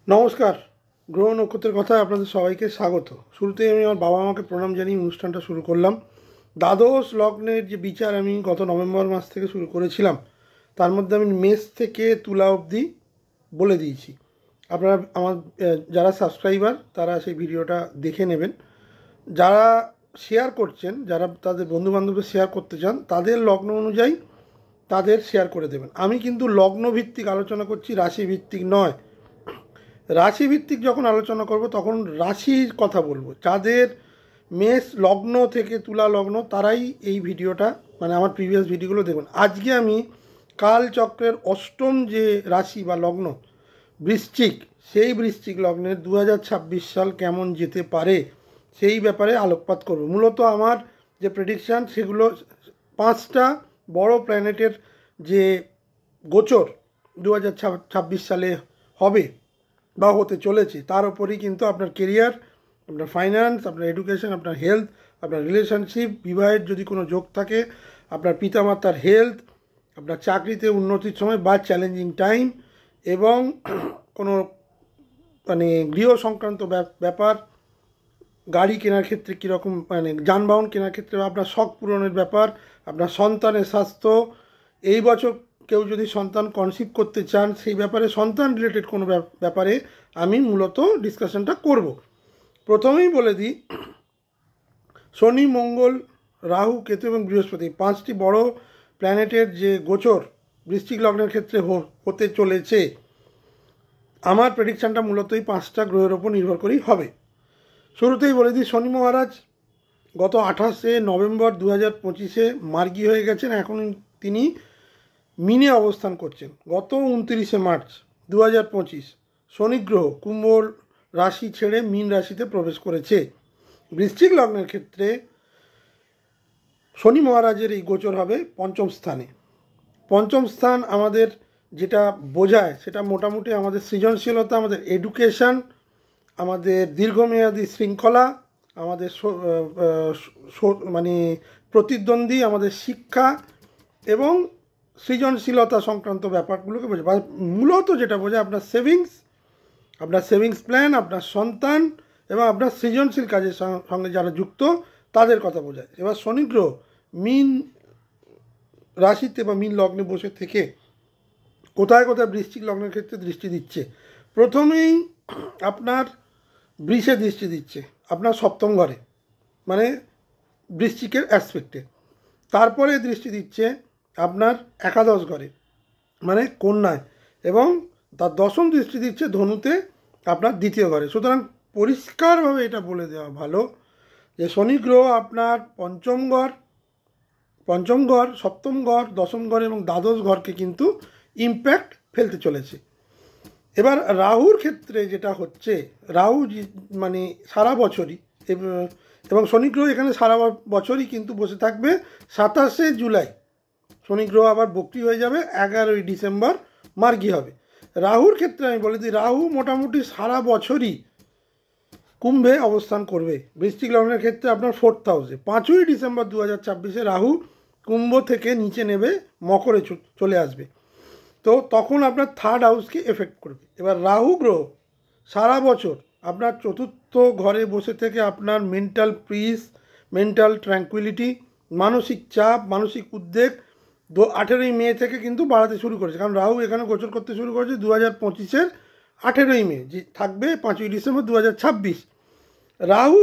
নমস্কার। গ্রহ নক্ষত্রের কথায় আপনাদের সবাইকে স্বাগত। শুরুতেই আমি আমার বাবা মাকে প্রণাম জানিয়ে অনুষ্ঠানটা শুরু করলাম। দ্বাদশ লগ্নের যে বিচার আমি গত নভেম্বর মাস থেকে শুরু করেছিলাম, তার মধ্যে আমি মেষ থেকে তুলা অবধি বলে দিয়েছি। আপনারা আমার যারা সাবস্ক্রাইবার তারা সেই ভিডিওটা দেখে নেবেন। যারা শেয়ার করছেন, যারা তাদের বন্ধুবান্ধবদের শেয়ার করতে চান, তাদের লগ্ন অনুযায়ী তাদের শেয়ার করে দেবেন। আমি কিন্তু লগ্ন ভিত্তিক আলোচনা করছি, রাশি ভিত্তিক নয়। রাশি ভিত্তিক যখন আলোচনা করব তখন রাশির কথা বলবো। যাদের মেষ লগ্ন থেকে তুলা লগ্ন তারাই এই ভিডিওটা, মানে আমার প্রিভিয়াস ভিডিওগুলো দেখুন। আজকে আমি কালচক্রের অষ্টম যে রাশি বা লগ্ন বৃশ্চিক, সেই বৃশ্চিক লগ্নের 2026 সাল কেমন যেতে পারে সেই ব্যাপারে আলোকপাত করব। মূলত আমার যে প্রেডিকশান সেগুলো 5টা বড় প্ল্যানেটের যে গোচর 2026 সালে হবে বা হতে চলেছে, তার উপরেই কিন্তু আপনার কেরিয়ার, আপনার ফাইন্যান্স, আপনার এডুকেশন, আপনার হেলথ, আপনার রিলেশনশিপ, বিবাহের যদি কোনো যোগ থাকে, আপনার পিতামাতার হেলথ, আপনার চাকরিতে উন্নতির সময় বা চ্যালেঞ্জিং টাইম, এবং কোনো মানে গৃহ সংক্রান্ত ব্যাপার, গাড়ি কেনার ক্ষেত্রে কীরকম, মানে যানবাহন কেনার ক্ষেত্রে আপনার শখ পূরণের ব্যাপার, আপনার সন্তানের স্বাস্থ্য, এই বছর কেউ যদি সন্তান কনসিভ করতে চান সেই ব্যাপারে, সন্তান রিলেটেড কোনো ব্যাপারে আমি মূলত ডিসকাশনটা করব। প্রথমেই বলে দিই, শনি, মঙ্গল, রাহু, কেতু এবং বৃহস্পতি 5টি বড় প্ল্যানেটের যে গোচর বৃশ্চিক লগ্নের ক্ষেত্রে হতে চলেছে, আমার প্রেডিকশানটা মূলত এই 5টা গ্রহের ওপর নির্ভর করেই হবে। শুরুতেই বলে দিই, শনি মহারাজ গত 28শে নভেম্বর 2025 মার্গী হয়ে গেছেন। এখন তিনি মিনে অবস্থান করছেন। গত 29শে মার্চ 2025 শনি গ্রহ কুম্ভ রাশি ছেড়ে মীন রাশিতে প্রবেশ করেছে। বৃশ্চিক লগ্নের ক্ষেত্রে শনি মহারাজের এই গোচর হবে পঞ্চম স্থানে। পঞ্চম স্থান আমাদের যেটা বোঝায় সেটা মোটামুটি আমাদের সৃজনশীলতা, আমাদের এডুকেশান, আমাদের দীর্ঘমেয়াদী শৃঙ্খলা, আমাদের মানে প্রতিদ্বন্দ্বী, আমাদের শিক্ষা এবং সৃজনশীলতা সংক্রান্ত ব্যাপারগুলোকে বোঝায়। মূলত যেটা বোঝায় আপনার সেভিংস প্ল্যান, আপনার সন্তান এবং আপনার সৃজনশীল কাজের সঙ্গে যারা যুক্ত তাদের কথা বোঝায়। এবার শনি গ্রহ মীন রাশিতে বা মীন লগ্নে বসে থেকে কোথায় কোথায় বৃশ্চিক লগ্নের ক্ষেত্রে দৃষ্টি দিচ্ছে। প্রথমেই আপনার বৃষে দৃষ্টি দিচ্ছে, আপনার সপ্তম ঘরে, মানে বৃশ্চিকের অ্যাসপেক্টে। তারপরে দৃষ্টি দিচ্ছে আপনার একাদশ ঘরে, মানে কন্যায়, এবং তার দশম দৃষ্টি দিচ্ছে ধনুতে, আপনার দ্বিতীয় ঘরে। সুতরাং পরিষ্কারভাবে এটা বলে দেওয়া ভালো যে শনি গ্রহ আপনার পঞ্চম ঘর, সপ্তম ঘর, দশম ঘর এবং দ্বাদশ ঘরকে কিন্তু ইম্প্যাক্ট ফেলতে চলেছে। এবার রাহুর ক্ষেত্রে যেটা হচ্ছে, রাহু মানে সারা বছরই, এবং শনি গ্রহ এখানে সারা বছরই কিন্তু বসে থাকবে। 27শে জুলাই শনি গ্রহ আবার বক্রি হয়ে যাবে, 11ই ডিসেম্বর মার্গী হবে। রাহুর ক্ষেত্রে আমি বলে দিই, রাহু মোটামুটি সারা বছরই কুম্ভে অবস্থান করবে। বৃশ্চিক লগ্নের ক্ষেত্রে আপনার 4th হাউসে 5ই ডিসেম্বর 2026 রাহু কুম্ভ থেকে নিচে নেবে, মকরে চলে আসবে। তো তখন আপনার 3rd হাউসকে এফেক্ট করবে। এবার রাহু গ্রহ সারা বছর আপনার 4th ঘরে বসে থেকে আপনার মেন্টাল পিস, মেন্টাল ট্র্যাঙ্কুইলিটি, মানসিক চাপ, মানসিক উদ্বেগ 18ই মে থেকে কিন্তু বাড়াতে শুরু করেছে। কারণ রাহু এখানে গোচর করতে শুরু করেছে 2025 18ই মে, যে থাকবে 5ই ডিসেম্বর 2026। রাহু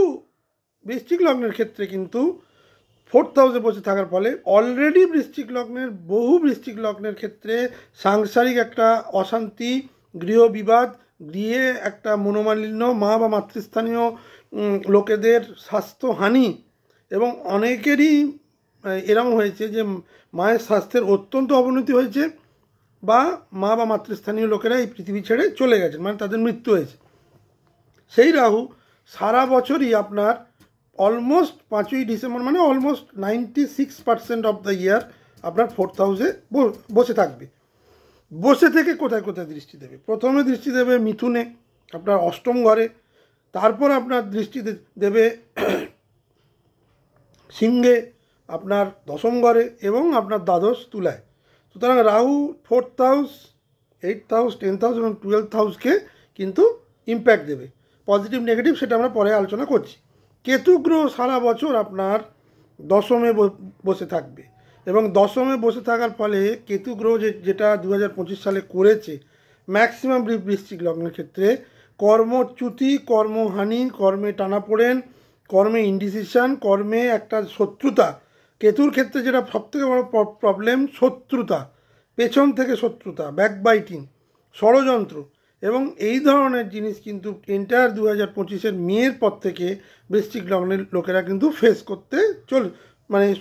বৃশ্চিক লগ্নের ক্ষেত্রে কিন্তু 4th হাউসে বসে থাকার ফলে অলরেডি বহু বৃশ্চিক লগ্নের ক্ষেত্রে সাংসারিক একটা অশান্তি, গৃহ বিবাদ, গৃহে একটা মনোমালিন্য, মা বা মাতৃস্থানীয় লোকেদের স্বাস্থ্যহানি, এবং অনেকেরই এরকম হয়েছে যে মায়ের স্বাস্থ্যের অত্যন্ত অবনতি হয়েছে, বা মা বা মাতৃস্থানীয় লোকেরা এই পৃথিবী ছেড়ে চলে গেছেন, মানে তাদের মৃত্যু হয়েছে। সেই রাহু সারা বছরই আপনার অলমোস্ট 5ই ডিসেম্বর, মানে অলমোস্ট 96% অফ দ্য ইয়ার আপনার 4th হাউসে বসে থাকবে। বসে থেকে কোথায় কোথায় দৃষ্টি দেবে? প্রথমে দৃষ্টি দেবে মিথুনে, আপনার অষ্টম ঘরে। তারপর আপনার দৃষ্টি দেবে সিংহে, আপনার দশম ঘরে, এবং আপনার দ্বাদশ তুলায়। সুতরাং Rahu 4th house, 8th house, 10th house এবং 12th হাউসকে কিন্তু ইম্প্যাক্ট দেবে। পজিটিভ নেগেটিভ সেটা আমরা পরে আলোচনা করছি। কেতু গ্রহ সারা বছর আপনার দশমে বসে থাকবে, এবং দশমে বসে থাকার ফলে কেতু গ্রহ যেটা 2025 সালে করেছে ম্যাক্সিমাম বৃশ্চিক লগ্নের ক্ষেত্রে, কর্মচ্যুতি, কর্মহানি, কর্মে টানাপোড়েন, কর্মে ইনডিসিশন, কর্মে একটা শত্রুতা। কেতুর ক্ষেত্রে যেটা সবথেকে বড় প্রবলেম, শত্রুতা, পেছন থেকে শত্রুতা, ব্যাকবাইটিং, ষড়যন্ত্র, এবং এই ধরনের জিনিস কিন্তু এন্টায়ার 2025-এর মেয়ের পর থেকে বৃশ্চিক লগ্নের লোকেরা কিন্তু ফেস করতে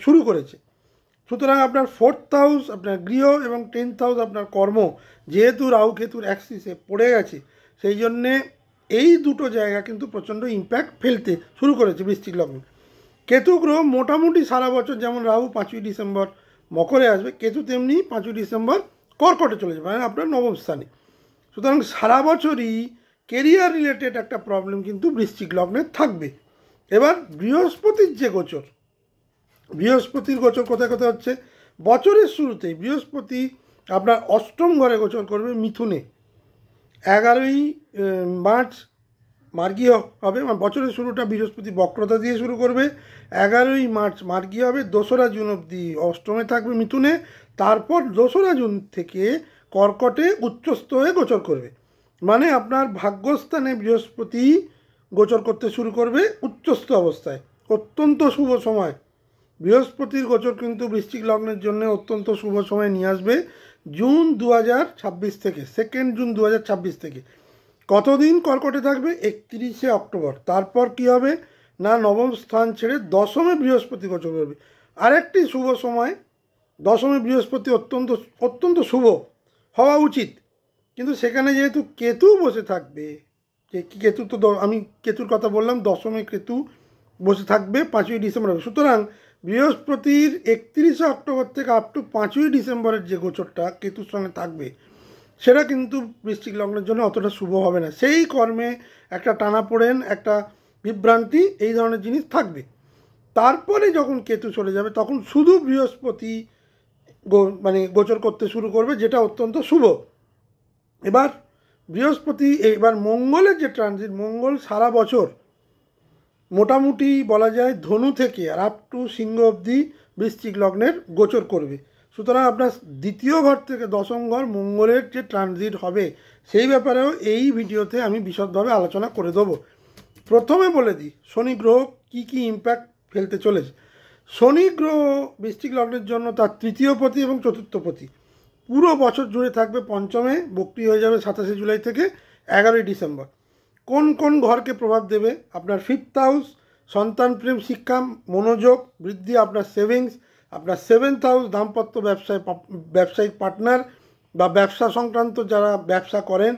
শুরু করেছে। সুতরাং আপনার 4th হাউস আপনার গৃহ এবং 10th হাউস আপনার কর্ম, যেহেতু রাহু কেতুর অ্যাক্সিসে পড়ে গেছে, সেই জন্যে এই দুটো জায়গা কিন্তু প্রচণ্ড ইম্প্যাক্ট ফেলতে শুরু করেছে বৃশ্চিক লগ্ন। কেতু গ্রহ মোটামুটি সারা বছর, যেমন রাহু 5ই ডিসেম্বর মকরে আসবে, কেতু তেমনি 5ই ডিসেম্বর কর্কটে চলে যাবে, মানে আপনার নবম স্থানে। সুতরাং সারা বছরই কেরিয়ার রিলেটেড একটা প্রবলেম কিন্তু বৃশ্চিক লগ্নে থাকবে। এবার বৃহস্পতির যে গোচর, বৃহস্পতির গোচর কোথায় কোথায় হচ্ছে, বছরের শুরুতেই বৃহস্পতি আপনার অষ্টম ঘরে গোচর করবে মিথুনে। 11ই মার্চ মার্গী হবে, মানে বছরের শুরুটা বৃহস্পতি বক্রতা দিয়ে শুরু করবে। 11ই মার্চ মার্গী হবে, 2রা জুন অবধি অষ্টমে থাকবে মিথুনে, তারপর 2রা জুন থেকে কর্কটে উচ্চস্থ হয়ে গোচর করবে। মানে আপনার ভাগ্যস্থানে বৃহস্পতি গোচর করতে শুরু করবে উচ্চস্থ অবস্থায়। অত্যন্ত শুভ সময়। বৃহস্পতির গোচর কিন্তু বৃশ্চিক লগ্নের জন্য অত্যন্ত শুভ সময় নিয়ে আসবে জুন 2026 থেকে, 2 জুন 2026 থেকে। কতদিন কর্কটে থাকবে? 31শে অক্টোবর। তারপর কি হবে না, নবম স্থান ছেড়ে দশমে বৃহস্পতি গোচর করবে। আরেকটি শুভ সময়, দশমে বৃহস্পতি অত্যন্ত অত্যন্ত শুভ হওয়া উচিত, কিন্তু সেখানে যেহেতু কেতু বসে থাকবে, কেতু তো আমি কেতুর কথা বললাম, দশমে কেতু বসে থাকবে 5ই ডিসেম্বর হবে। সুতরাং বৃহস্পতির 31শে অক্টোবর থেকে আপ টু 5ই ডিসেম্বরের যে গোচরটা কেতুর সঙ্গে থাকবে, সেটা কিন্তু বৃশ্চিক লগ্নের জন্য অতটা শুভ হবে না। সেই কর্মে একটা টানাপোড়েন, একটা বিভ্রান্তি, এই ধরনের জিনিস থাকবে। তারপরে যখন কেতু চলে যাবে তখন শুধু বৃহস্পতি গোচর করতে শুরু করবে, যেটা অত্যন্ত শুভ। এবার বৃহস্পতি, এবার মঙ্গলের যে ট্রানজিট, মঙ্গল সারা বছর মোটামুটি বলা যায় ধনু থেকে আর আপ টু সিংহ অবধি বৃশ্চিক লগ্নের গোচর করবে। সুতরাং আপনার দ্বিতীয় ঘর থেকে দশম ঘর মঙ্গলের যে ট্রানজিট হবে, সেই ব্যাপারেও এই ভিডিওতে আমি বিশদভাবে আলোচনা করে দেবো। প্রথমে বলে দিই শনি গ্রহ কী কী ইম্প্যাক্ট ফেলতে চলেছে। শনি গ্রহ বৃশ্চিক লগ্নের জন্য তার তৃতীয় পতি এবং চতুর্থ পতি পুরো বছর জুড়ে থাকবে পঞ্চমে, বক্রি হয়ে যাবে 27শে জুলাই থেকে 11ই ডিসেম্বর। কোন কোন ঘরকে প্রভাব দেবে? আপনার 5th হাউস, সন্তান প্রেম, শিক্ষা, মনোযোগ বৃদ্ধি, আপনার সেভিংস, আপনার 7th হাউস, দাম্পত্য, ব্যবসায়িক পার্টনার বা ব্যবসা সংক্রান্ত যারা ব্যবসা করেন,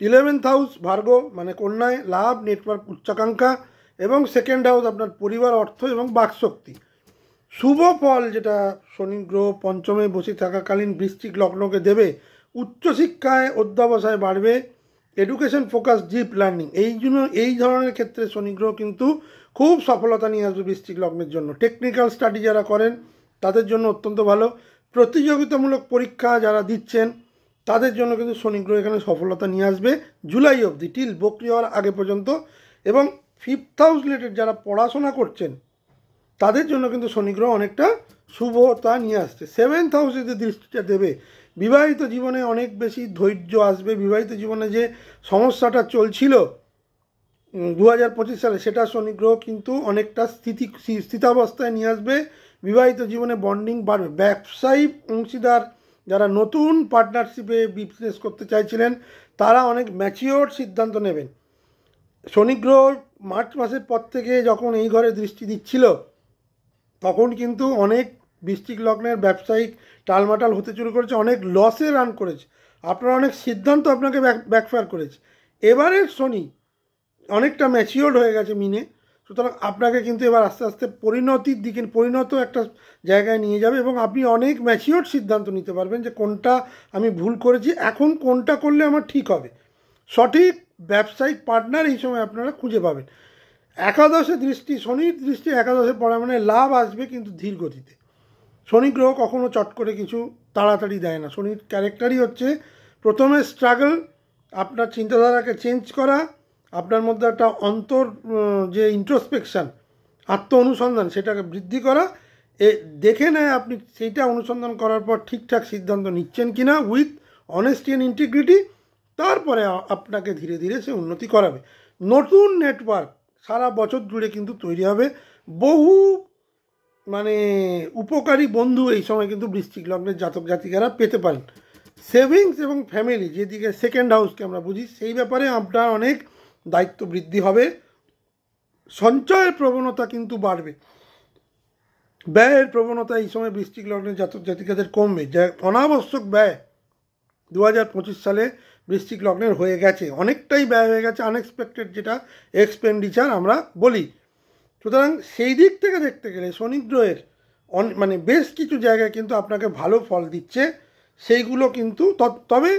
11th হাউস ভার্গ মানে কন্যায়, লাভ, নেটওয়ার্ক, উচ্চাকাঙ্ক্ষা, এবং 2nd হাউস আপনার পরিবার, অর্থ এবং বাকশক্তি। শুভ ফল যেটা শনি গ্রহ পঞ্চমে বসে থাকাকালীন বৃশ্চিক লগ্নকে দেবে, উচ্চশিক্ষায় অধ্যবসায় বাড়বে, এডুকেশন ফোকাস, ডিপ লার্নিং, এই ধরনের ক্ষেত্রে শনি গ্রহ কিন্তু খুব সফলতা নিয়ে আসবে বৃশ্চিক লগ্নের জন্য। টেকনিক্যাল স্টাডি যারা করেন তাদের জন্য অত্যন্ত ভালো। প্রতিযোগিতামূলক পরীক্ষা যারা দিচ্ছেন তাদের জন্য কিন্তু শনি গ্রহ এখানে সফলতা নিয়ে আসবে জুলাই অবধি, টিল বক্রি হওয়ার আগে পর্যন্ত। এবং 5th হাউস রিলেটেড যারা পড়াশোনা করছেন তাদের জন্য কিন্তু শনি গ্রহ অনেকটা শুভতা নিয়ে আসছে। 7th হাউসে যে দৃষ্টিটা দেবে, বিবাহিত জীবনে অনেক বেশি ধৈর্য আসবে। বিবাহিত জীবনে যে সমস্যাটা চলছিল 2025 সালে, সেটা শনি গ্রহ কিন্তু অনেকটা স্থিতাবস্থায় নিয়ে আসবে। বিবাহিত জীবনে বন্ডিং বাড়বে। ব্যবসায়ী অংশীদার যারা নতুন পার্টনারশিপে বিজনেস করতে চাইছিলেন তারা অনেক ম্যাচিওর সিদ্ধান্ত নেবেন। শনি গ্রহ মার্চ মাসের পর থেকে যখন এই ঘরে দৃষ্টি দিচ্ছিল তখন কিন্তু অনেক বৃশ্চিক লগ্নের ব্যবসায়িক টালমাটাল হতে শুরু করেছে, অনেক লসে রান করেছে, আপনার অনেক সিদ্ধান্ত আপনাকে ব্যাকফায়ার করেছে। এবারের শনি অনেকটা ম্যাচিওর্ড হয়ে গেছে মিনে, সুতরাং আপনাকে কিন্তু এবার আস্তে আস্তে পরিণতির দিকে, পরিণত একটা জায়গায় নিয়ে যাবে এবং আপনি অনেক ম্যাচিওর্ড সিদ্ধান্ত নিতে পারবেন যে কোনটা আমি ভুল করেছি, এখন কোনটা করলে আমার ঠিক হবে। সঠিক ব্যবসায়িক পার্টনার এই সময় আপনারা খুঁজে পাবেন। একাদশে দৃষ্টি, শনির দৃষ্টি একাদশে পড়া মানে লাভ আসবে কিন্তু ধীর গতিতে। শনি গ্রহ কখনো চট করে কিছু তাড়াতাড়ি দেয় না। শনির ক্যারেক্টারই হচ্ছে প্রথমে স্ট্রাগল, আপনার চিন্তাধারাকে চেঞ্জ করা, আপনার মধ্যে একটা যে ইন্ট্রোস্পেকশান, আত্ম অনুসন্ধান, সেটাকে বৃদ্ধি করা, দেখে নেয় আপনি সেইটা অনুসন্ধান করার পর ঠিকঠাক সিদ্ধান্ত নিচ্ছেন কি না উইথ অনেস্টি অ্যান্ড ইন্টিগ্রিটি। তারপরে আপনাকে ধীরে ধীরে সে উন্নতি করাবে। নতুন নেটওয়ার্ক সারা বছর জুড়ে কিন্তু তৈরি হবে। বহু উপকারী বন্ধু এই সময় কিন্তু বৃশ্চিক লগ্নের জাতক জাতিকারা পেতে পারেন। সেভিংস এবং ফ্যামিলি, যেদিকে সেকেন্ড হাউসকে আমরা বুঝি, সেই ব্যাপারে আপনার অনেক দায়িত্ব বৃদ্ধি হবে। সঞ্চয়ের প্রবণতা কিন্তু বাড়বে। ব্যয়ের প্রবণতা এই সময় বৃশ্চিক লগ্নের জাতক জাতিকাদের কমবে। যা অনাবশ্যক ব্যয় 2025 সালে বৃশ্চিক লগ্নের হয়ে গেছে, অনেকটাই ব্যয় হয়ে গেছে, আনএক্সপেক্টেড, যেটা এক্সপেন্ডিচার আমরা বলি। সুতরাং সেই দিক থেকে দেখতে গেলে শনি গ্রহের বেশ কিছু জায়গায় কিন্তু আপনাকে ভালো ফল দিচ্ছে। সেইগুলো কিন্তু তবে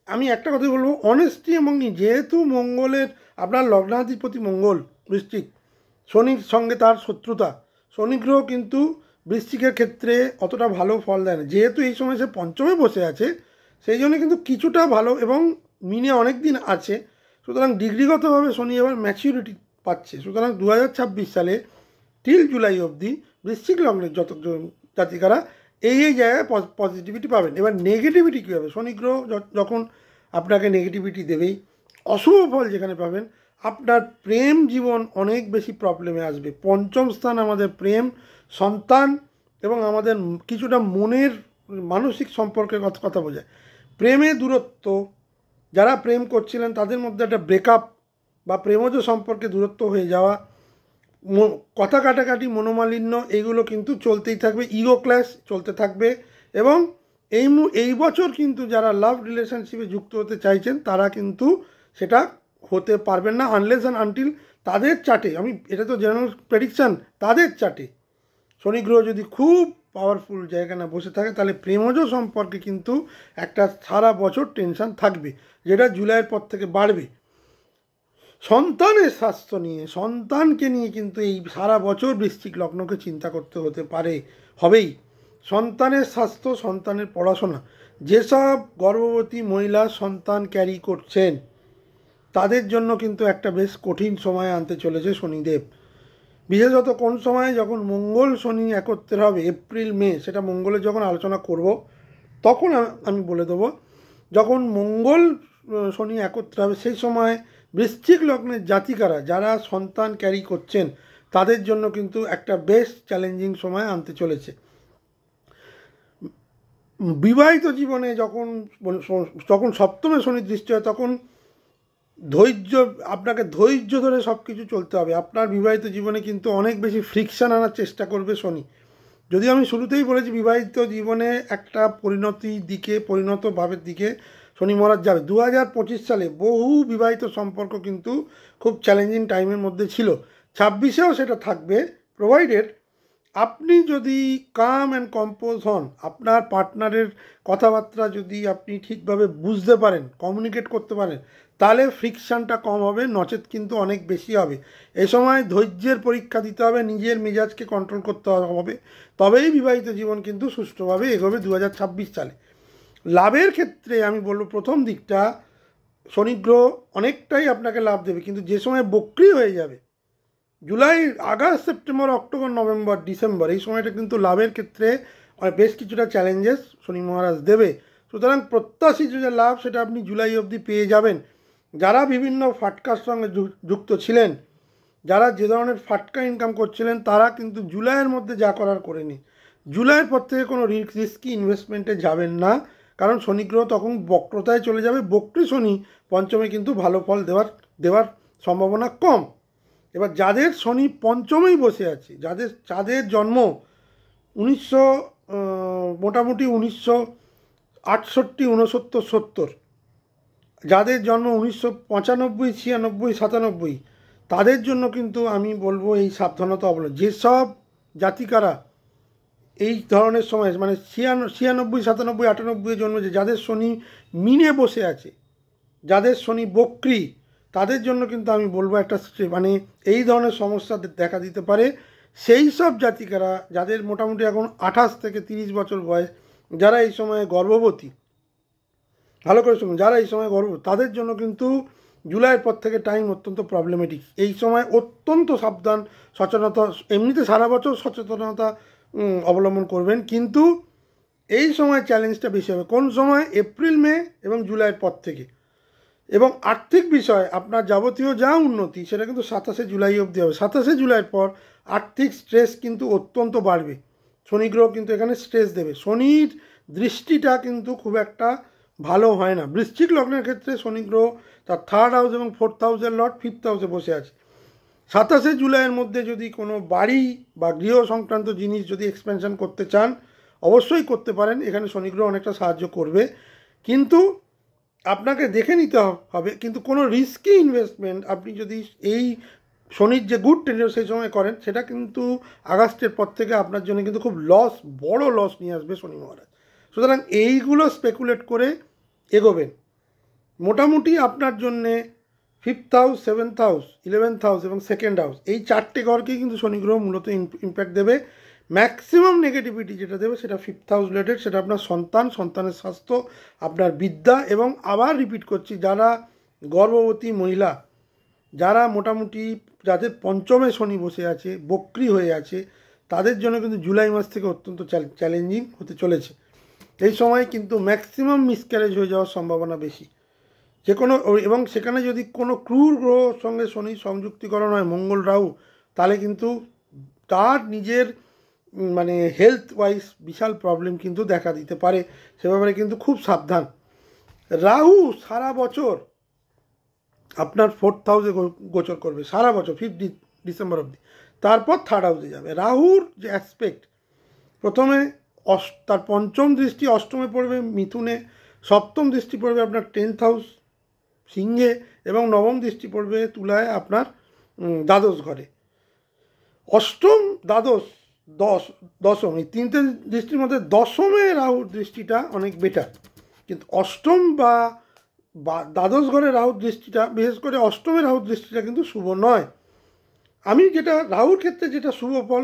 আমি একটা কথা বলবো, অনেস্টি এবং যেহেতু মঙ্গলের, আপনার লগ্নাধিপতি মঙ্গল বৃশ্চিক, শনির সঙ্গে তার শত্রুতা, শনি গ্রহ কিন্তু বৃশ্চিকের ক্ষেত্রে অতটা ভালো ফল দেয় না। যেহেতু এই সময় সে পঞ্চমে বসে আছে, সেই জন্য কিন্তু কিছুটা ভালো, এবং মিনে অনেক দিন আছে। সুতরাং ডিগ্রিগতভাবে শনি এবার ম্যাচিউরিটি পাচ্ছে। সুতরাং 2026 সালে টিল জুলাই অবধি বৃশ্চিক লগ্নের জাতিকারা এই জায়গায় পজিটিভিটি পাবেন। এবার নেগেটিভিটি কী হবে? শনি গ্রহ যখন আপনাকে নেগেটিভিটি দেবেই, অশুভ ফল যেখানে পাবেন, আপনার প্রেম জীবন অনেক বেশি প্রবলেমে আসবে। পঞ্চম স্থান আমাদের প্রেম, সন্তান এবং আমাদের কিছুটা মনের মানসিক সম্পর্কের কথা বোঝায়। প্রেমে দূরত্ব, যারা প্রেম করছিলেন তাদের মধ্যে একটা ব্রেকআপ বা প্রেমজ সম্পর্কে দূরত্ব হয়ে যাওয়া, কথা কাটাকাটি, মনোমালিন্য, এইগুলো কিন্তু চলতেই থাকবে। ইগো ক্ল্যাশ চলতে থাকবে। এবং এই বছর কিন্তু যারা লাভ রিলেশনশিপে যুক্ত হতে চাইছেন তারা কিন্তু সেটা হতে পারবেন না, আনলেস অ্যান্ড আনটিল তাদের চার্টে, এটা তো জেনারেল প্রেডিকশান, তাদের চার্টে শনি গ্রহ যদি খুব পাওয়ারফুল জায়গা না বসে থাকে, তাহলে প্রেমজ সম্পর্কে কিন্তু একটা সারা বছর টেনশান থাকবে, যেটা জুলাইয়ের পর থেকে বাড়বে। সন্তানের স্বাস্থ্য নিয়ে, সন্তানকে নিয়ে কিন্তু এই সারা বছর বৃশ্চিক লগ্নকে চিন্তা করতে হবেই। সন্তানের স্বাস্থ্য, সন্তানের পড়াশোনা, যেসব গর্ভবতী মহিলা সন্তান ক্যারি করছেন তাদের জন্য কিন্তু একটা বেশ কঠিন সময় আনতে চলেছে শনিদেব। বিশেষত কোন সময়? যখন মঙ্গল শনি একত্রে হবে, এপ্রিল মে, সেটা মঙ্গলের যখন আলোচনা করব তখন আমি বলে দেবো। যখন মঙ্গল শনি একত্রে হবে, সেই সময় বৃশ্চিক লগ্নের জাতিকারা যারা সন্তান ক্যারি করছেন তাদের জন্য কিন্তু একটা বেশ চ্যালেঞ্জিং সময় আনতে চলেছে। বিবাহিত জীবনে যখন সপ্তমে শনি দৃষ্টি হয়, তখন আপনাকে ধৈর্য ধরে সব কিছু চলতে হবে। আপনার বিবাহিত জীবনে কিন্তু অনেক বেশি ফ্রিকশান আনার চেষ্টা করবে শনি। যদি আমি শুরুতেই বলেছি বিবাহিত জীবনে একটা পরিণত ভাবের দিকে শনি মহারাজ যাবে। 2025 সালে বহু বিবাহিত সম্পর্ক কিন্তু খুব চ্যালেঞ্জিং টাইমের মধ্যে ছিল। 26-এও সেটা থাকবে, প্রোভাইডেড আপনি যদি কাম অ্যান্ড কম্পোজ হন, আপনার পার্টনারের কথাবার্তা যদি আপনি ঠিকভাবে বুঝতে পারেন, কমিউনিকেট করতে পারেন, তাহলে ফ্রিকশানটা কম হবে, নচেত কিন্তু অনেক বেশি হবে। এ সময় ধৈর্যের পরীক্ষা দিতে হবে, নিজের মেজাজকে কন্ট্রোল করতে হবে, তবেই বিবাহিত জীবন কিন্তু সুষ্ঠুভাবে এগোবে 2026 সালে। লাভের ক্ষেত্রে আমি বলবো, প্রথম দিকটা শনি গ্রহ অনেকটাই আপনাকে লাভ দেবে, কিন্তু যে সময় বক্রি হয়ে যাবে, July, August, September, October, November, December, এই সময়টা কিন্তু লাভের ক্ষেত্রে বেশ কিছুটা চ্যালেঞ্জেস শনি মহারাজ দেবে। সুতরাং প্রত্যাশিত যে লাভ, সেটা আপনি জুলাই অবধি পেয়ে যাবেন। যারা বিভিন্ন ফাটকার সঙ্গে যুক্ত ছিলেন, যারা যে ধরনের ফাটকা ইনকাম করছিলেন, তারা কিন্তু জুলাইয়ের মধ্যে যা করার করে নিন। জুলাইয়ের পর থেকে কোনো রিস্কি ইনভেস্টমেন্টে যাবেন না, কারণ শনি গ্রহ তখন বক্রতায় চলে যাবে। বক্রী শনি পঞ্চমে কিন্তু ভালো ফল দেওয়ার সম্ভাবনা কম। এবার যাদের শনি পঞ্চমেই বসে আছে, যাদের জন্ম মোটামুটি 1968, 69, 70, যাদের জন্ম 1995, 96, 97, তাদের জন্য কিন্তু আমি বলবো এই সাবধানতা অবলম্বন। যেসব জাতিকারা এই ধরনের সময় 96, 97, 98 জন্ম, যাদের শনি মিনে বসে আছে, যাদের শনি বক্রী, তাদের জন্য কিন্তু আমি বলবো একটা এই ধরনের সমস্যা দেখা দিতে পারে। সেই সব জাতিকারা যাদের মোটামুটি এখন 28 থেকে 30 বছর বয়স, যারা এই সময়ে গর্ভবতী, ভালো করে শুনুন, যারা এই সময় গর্ভবতী তাদের জন্য কিন্তু জুলাইয়ের পর থেকে টাইম অত্যন্ত প্রবলেমেটিক। এই সময় অত্যন্ত সাবধান, সচেতনতা, এমনিতে সারা বছর সচেতনতা অবলম্বন করবেন, কিন্তু এই সময় চ্যালেঞ্জটা বেশি হবে। কোন সময়? এপ্রিল, মে এবং জুলাইয়ের পর থেকে। এবং আর্থিক বিষয় আপনার যাবতীয় যা উন্নতি সেটা কিন্তু 27শে জুলাই অবধি হবে। 27শে জুলাইয়ের পর আর্থিক স্ট্রেস কিন্তু অত্যন্ত বাড়বে। শনি গ্রহ কিন্তু এখানে স্ট্রেস দেবে। শনির দৃষ্টিটা কিন্তু খুব একটা ভালো হয় না। বৃশ্চিক লগ্নের ক্ষেত্রে শনি গ্রহ তার 3rd হাউস এবং 4th হাউসের লর্ড 5th হাউসে বসে আছে। 27শে জুলাইয়ের মধ্যে যদি কোনো বাড়ি বা গৃহ সংক্রান্ত জিনিস যদি এক্সপেনশন করতে চান অবশ্যই করতে পারেন, এখানে শনি গ্রহ অনেকটা সাহায্য করবে। কিন্তু আপনাকে দেখে নিতে হবে, কিন্তু কোনো রিস্কি ইনভেস্টমেন্ট আপনি যদি এই শনির যে গুড টেন্ডার সেই সময় করেন, সেটা কিন্তু আগস্টের পর থেকে আপনার জন্য কিন্তু খুব লস, বড় লস নিয়ে আসবে শনি মহারাজ। সুতরাং এইগুলো স্পেকুলেট করে এগোবেন। মোটামুটি আপনার জন্যে 5th house, 7th house, 11th house এবং 2nd হাউস, এই 4টে ঘরকেই কিন্তু শনি গ্রহ মূলত ইম্প্যাক্ট দেবে। ম্যাক্সিমাম নেগেটিভিটি যেটা দেবে সেটা 5th হাউস রিলেটেড, সেটা আপনার সন্তান, সন্তানের স্বাস্থ্য, আপনার বিদ্যা, এবং আবার রিপিট করছি, যারা গর্ভবতী মহিলা, যারা মোটামুটি যাদের পঞ্চমে শনি বসে আছে, বক্রি হয়ে আছে, তাদের জন্য কিন্তু জুলাই মাস থেকে অত্যন্ত চ্যালেঞ্জিং হতে চলেছে। এই সময় কিন্তু ম্যাক্সিমাম মিসক্যারেজ হয়ে যাওয়ার সম্ভাবনা বেশি। যে কোনো, এবং সেখানে যদি কোনো ক্রুর গ্রহর সঙ্গে শনি সংযুক্তিকরণ হয়, মঙ্গল রাহু, তাহলে কিন্তু তার নিজের মানে হেলথ ওয়াইজ বিশাল প্রবলেম কিন্তু দেখা দিতে পারে। সে ব্যাপারে কিন্তু খুব সাবধান। রাহু সারা বছর আপনার 4th হাউসে গোচর করবে, সারা বছর 5 ডিসেম্বর অবধি। তারপর 3rd হাউসে যাবে। রাহুর যে অ্যাসপেক্ট, প্রথমে তার পঞ্চম দৃষ্টি অষ্টমে পড়বে মিথুনে, সপ্তম দৃষ্টি পড়বে আপনার 10th হাউস সিংহে, এবং নবম দৃষ্টি পড়বে তুলায় আপনার দ্বাদশ ঘরে। অষ্টম, দ্বাদশ, দশম, এই 3টে দৃষ্টির মধ্যে দশমে রাহুর দৃষ্টিটা অনেক বেটার, কিন্তু অষ্টম বা দ্বাদশ ঘরে রাহুর দৃষ্টিটা, বিশেষ করে অষ্টমে রাহুর দৃষ্টিটা কিন্তু শুভ নয়। আমি যেটা রাহুর ক্ষেত্রে যেটা শুভ ফল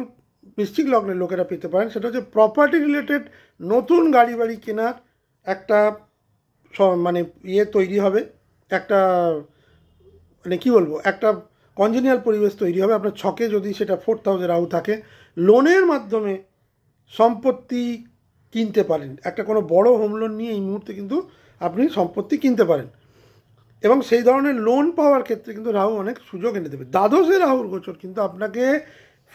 বৃশ্চিক লগ্নের লোকেরা পেতে পারেন, সেটা হচ্ছে প্রপার্টি রিলেটেড নতুন গাড়ি বাড়ি কেনার একটা মানে তৈরি হবে, একটা মানে কী বলবো, একটা কনজেনিয়াল পরিবেশ তৈরি হবে আপনার ছকে। যদি সেটা 4th হাউসে রাহু থাকে, লোনের মাধ্যমে সম্পত্তি কিনতে পারেন। একটা কোনো বড় হোম লোন নিয়ে এই মুহূর্তে কিন্তু আপনি সম্পত্তি কিনতে পারেন, এবং সেই ধরনের লোন পাওয়ার ক্ষেত্রে কিন্তু রাহু অনেক সুযোগ এনে দেবে। দ্বাদশে রাহুর গোচর কিন্তু আপনাকে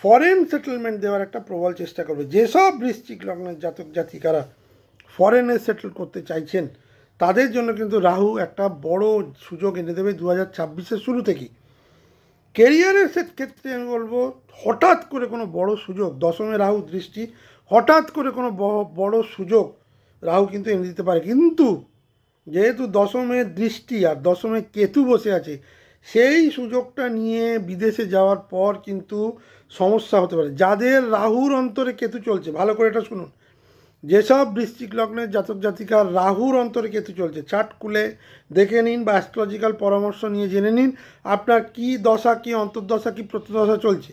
ফরেন সেটেলমেন্ট দেওয়ার একটা প্রবল চেষ্টা করবে। যেসব বৃশ্চিক লগ্নের জাতক জাতিকারা ফরেনে সেটেল করতে চাইছেন, তাদের জন্য কিন্তু রাহু একটা বড় সুযোগ এনে দেবে 2026-এর শুরু থেকেই। কেরিয়ারের ক্ষেত্রে আমি বলবো, হঠাৎ করে কোনো বড় সুযোগ, দশমে রাহু দৃষ্টি, হঠাৎ করে কোনো বড় সুযোগ রাহু কিন্তু এনে দিতে পারে। কিন্তু যেহেতু দশমের দৃষ্টি আর দশমে কেতু বসে আছে, সেই সুযোগটা নিয়ে বিদেশে যাওয়ার পর কিন্তু সমস্যা হতে পারে। যাদের রাহুর অন্তরে কেতু চলছে, ভালো করে এটা শুনুন, যেসব বৃশ্চিক লগ্নের জাতক জাতিকার রাহুর অন্তরে কেতু চলছে, চার্ট খুলে দেখে নিন বা অ্যাস্ট্রোলজিক্যাল পরামর্শ নিয়ে জেনে নিন আপনার কি দশা, কি অন্তর্দশা, কি প্রত্যদশা চলছে।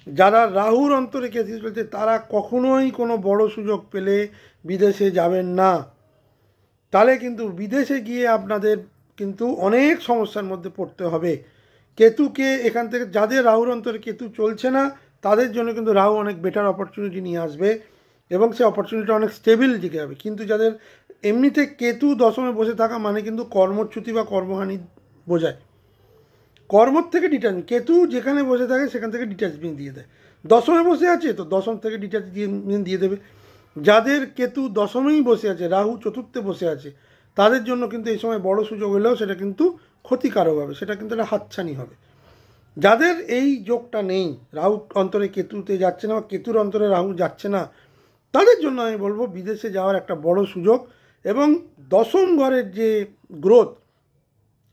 যারা রাহুর অন্তরে কেতু চলছে, তারা কখনোই কোনো বড় সুযোগ পেলে বিদেশে যাবেন না। তাহলে কিন্তু বিদেশে গিয়ে আপনাদের কিন্তু অনেক সমস্যার মধ্যে পড়তে হবে। কেতুকে এখান থেকে, যাদের রাহুর অন্তরে কেতু চলছে না, তাদের জন্য কিন্তু রাহু অনেক বেটার অপরচুনিটি নিয়ে আসবে, এবং সেই অপরচুনিটি অনেক স্টেবিল দিকে হবে। কিন্তু যাদের এমনিতে কেতু দশমে বসে থাকা মানে কিন্তু কর্মচ্যুতি বা কর্মহানি বোঝায়। কর্মর থেকে ডিটাচমেন্ট, কেতু যেখানে বসে থাকে সেখান থেকে ডিটাচমেন্ট দিয়ে দেয়। দশমে বসে আছে তো দশম থেকে ডিটাচমেন্ট দিয়ে দেবে। যাদের কেতু দশমেই বসে আছে, রাহু চতুর্থে বসে আছে, তাদের জন্য কিন্তু এই সময় বড় সুযোগ হলেও সেটা কিন্তু ক্ষতিকারক হবে, সেটা কিন্তু একটা হাতছানি হবে। যাদের এই যোগটা নেই, রাহু অন্তরে কেতুতে যাচ্ছে না বা কেতুর অন্তরে রাহু যাচ্ছে না, তাদের জন্য আমি বলবো বিদেশে যাওয়ার একটা বড় সুযোগ, এবং দশম ঘরের যে গ্রোথ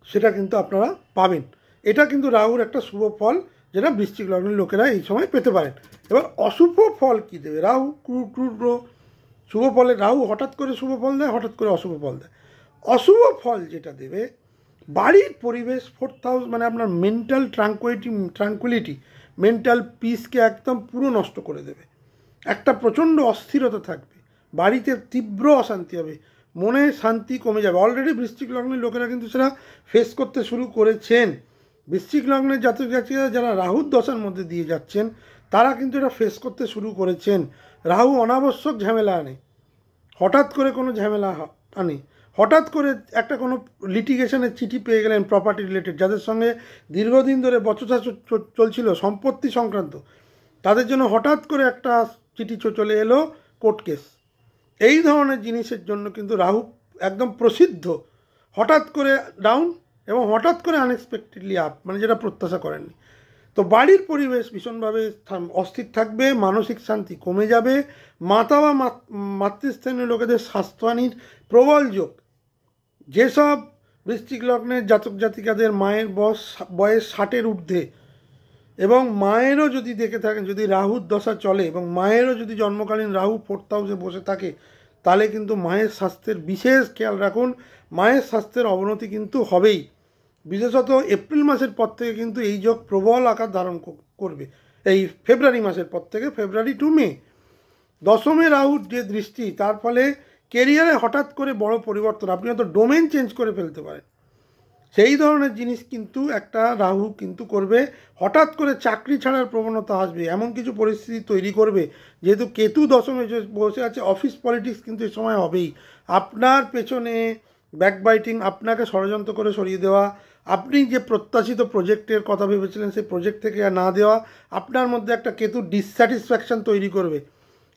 সেটা কিন্তু আপনারা পাবেন। এটা কিন্তু রাহুর একটা শুভ ফল, যেটা বৃশ্চিক লগ্নের লোকেরা এই সময় পেতে পারেন। এবার অশুভ ফল কী দেবে রাহু? ক্রুর শুভ ফলে রাহু হঠাৎ করে শুভ ফল দেয়, হঠাৎ করে অশুভ ফল দেয়। অশুভ ফল যেটা দেবে, বাড়ির পরিবেশ, 4th হাউস মানে আপনার মেন্টাল ট্রাঙ্কুইলিটি, মেন্টাল পিসকে একদম পুরো নষ্ট করে দেবে। একটা প্রচণ্ড অস্থিরতা থাকবে, বাড়িতে তীব্র অশান্তি হবে, মনে শান্তি কমে যাবে। অলরেডি বৃশ্চিক লগ্নের লোকেরা কিন্তু সেটা ফেস করতে শুরু করেছেন। বৃশ্চিক লগ্নের জাতক জাতিকা যারা রাহুর দশার মধ্যে দিয়ে যাচ্ছেন তারা কিন্তু এটা ফেস করতে শুরু করেছেন। রাহু অনাবশ্যক ঝামেলা আনে, হঠাৎ করে কোনো ঝামেলা আনে, হঠাৎ করে একটা কোনো লিটিগেশনের চিঠি পেয়ে গেলেন প্রপার্টি রিলেটেড, যাদের সঙ্গে দীর্ঘদিন ধরে বচসা চলছিল সম্পত্তি সংক্রান্ত, তাদের জন্য হঠাৎ করে একটা চিঠি চলে এলো কোর্ট কেস। এই ধরনের জিনিসের জন্য কিন্তু রাহু একদম প্রসিদ্ধ। হঠাৎ করে ডাউন এবং হঠাৎ করে আনএক্সপেক্টেডলি আপ, মানে যেটা প্রত্যাশা করেননি। তো বাড়ির পরিবেশ ভীষণভাবে অস্থির থাকবে, মানসিক শান্তি কমে যাবে, মাতা বা মাতৃস্থানীয় লোকেদের স্বাস্থ্যহানির প্রবল যোগ। যেসব বৃশ্চিক লগ্নের জাতক জাতিকাদের মায়ের বয়স 60-এর ঊর্ধ্বে এবং মায়েরও যদি দেখে থাকেন, যদি রাহুর দশা চলে এবং মায়েরও যদি জন্মকালীন রাহু 4th হাউসে বসে থাকে, তাহলে কিন্তু মায়ের স্বাস্থ্যের বিশেষ খেয়াল রাখুন। মায়ের স্বাস্থ্যের অবনতি কিন্তু হবেই। বিশেষত এপ্রিল মাসের পর থেকে কিন্তু এই যোগ প্রবল আকার ধারণ করবে। এই ফেব্রুয়ারি মাসের পর থেকে, ফেব্রুয়ারি টু মে, দশমে রাহুর যে দৃষ্টি, তার ফলে কেরিয়ারে হঠাৎ করে বড় পরিবর্তন, আপনি হয়তো ডোমেন চেঞ্জ করে ফেলতে পারেন। সেই ধরনের জিনিস কিন্তু একটা রাহু কিন্তু করবে। হঠাৎ করে চাকরি ছাড়ার প্রবণতা আসবে, এমন কিছু পরিস্থিতি তৈরি করবে। যেহেতু কেতু দশমে বসে আছে, অফিস পলিটিক্স কিন্তু এই সময় হবেই। আপনার পেছনে ব্যাকবাইটিং, আপনাকে ষড়যন্ত্র করে সরিয়ে দেওয়া, আপনি যে প্রত্যাশিত প্রজেক্টের কথা ভেবেছিলেন সেই প্রজেক্ট থেকে না দেওয়া, আপনার মধ্যে একটা কেতু ডিসস্যাটিসফ্যাকশন তৈরি করবে।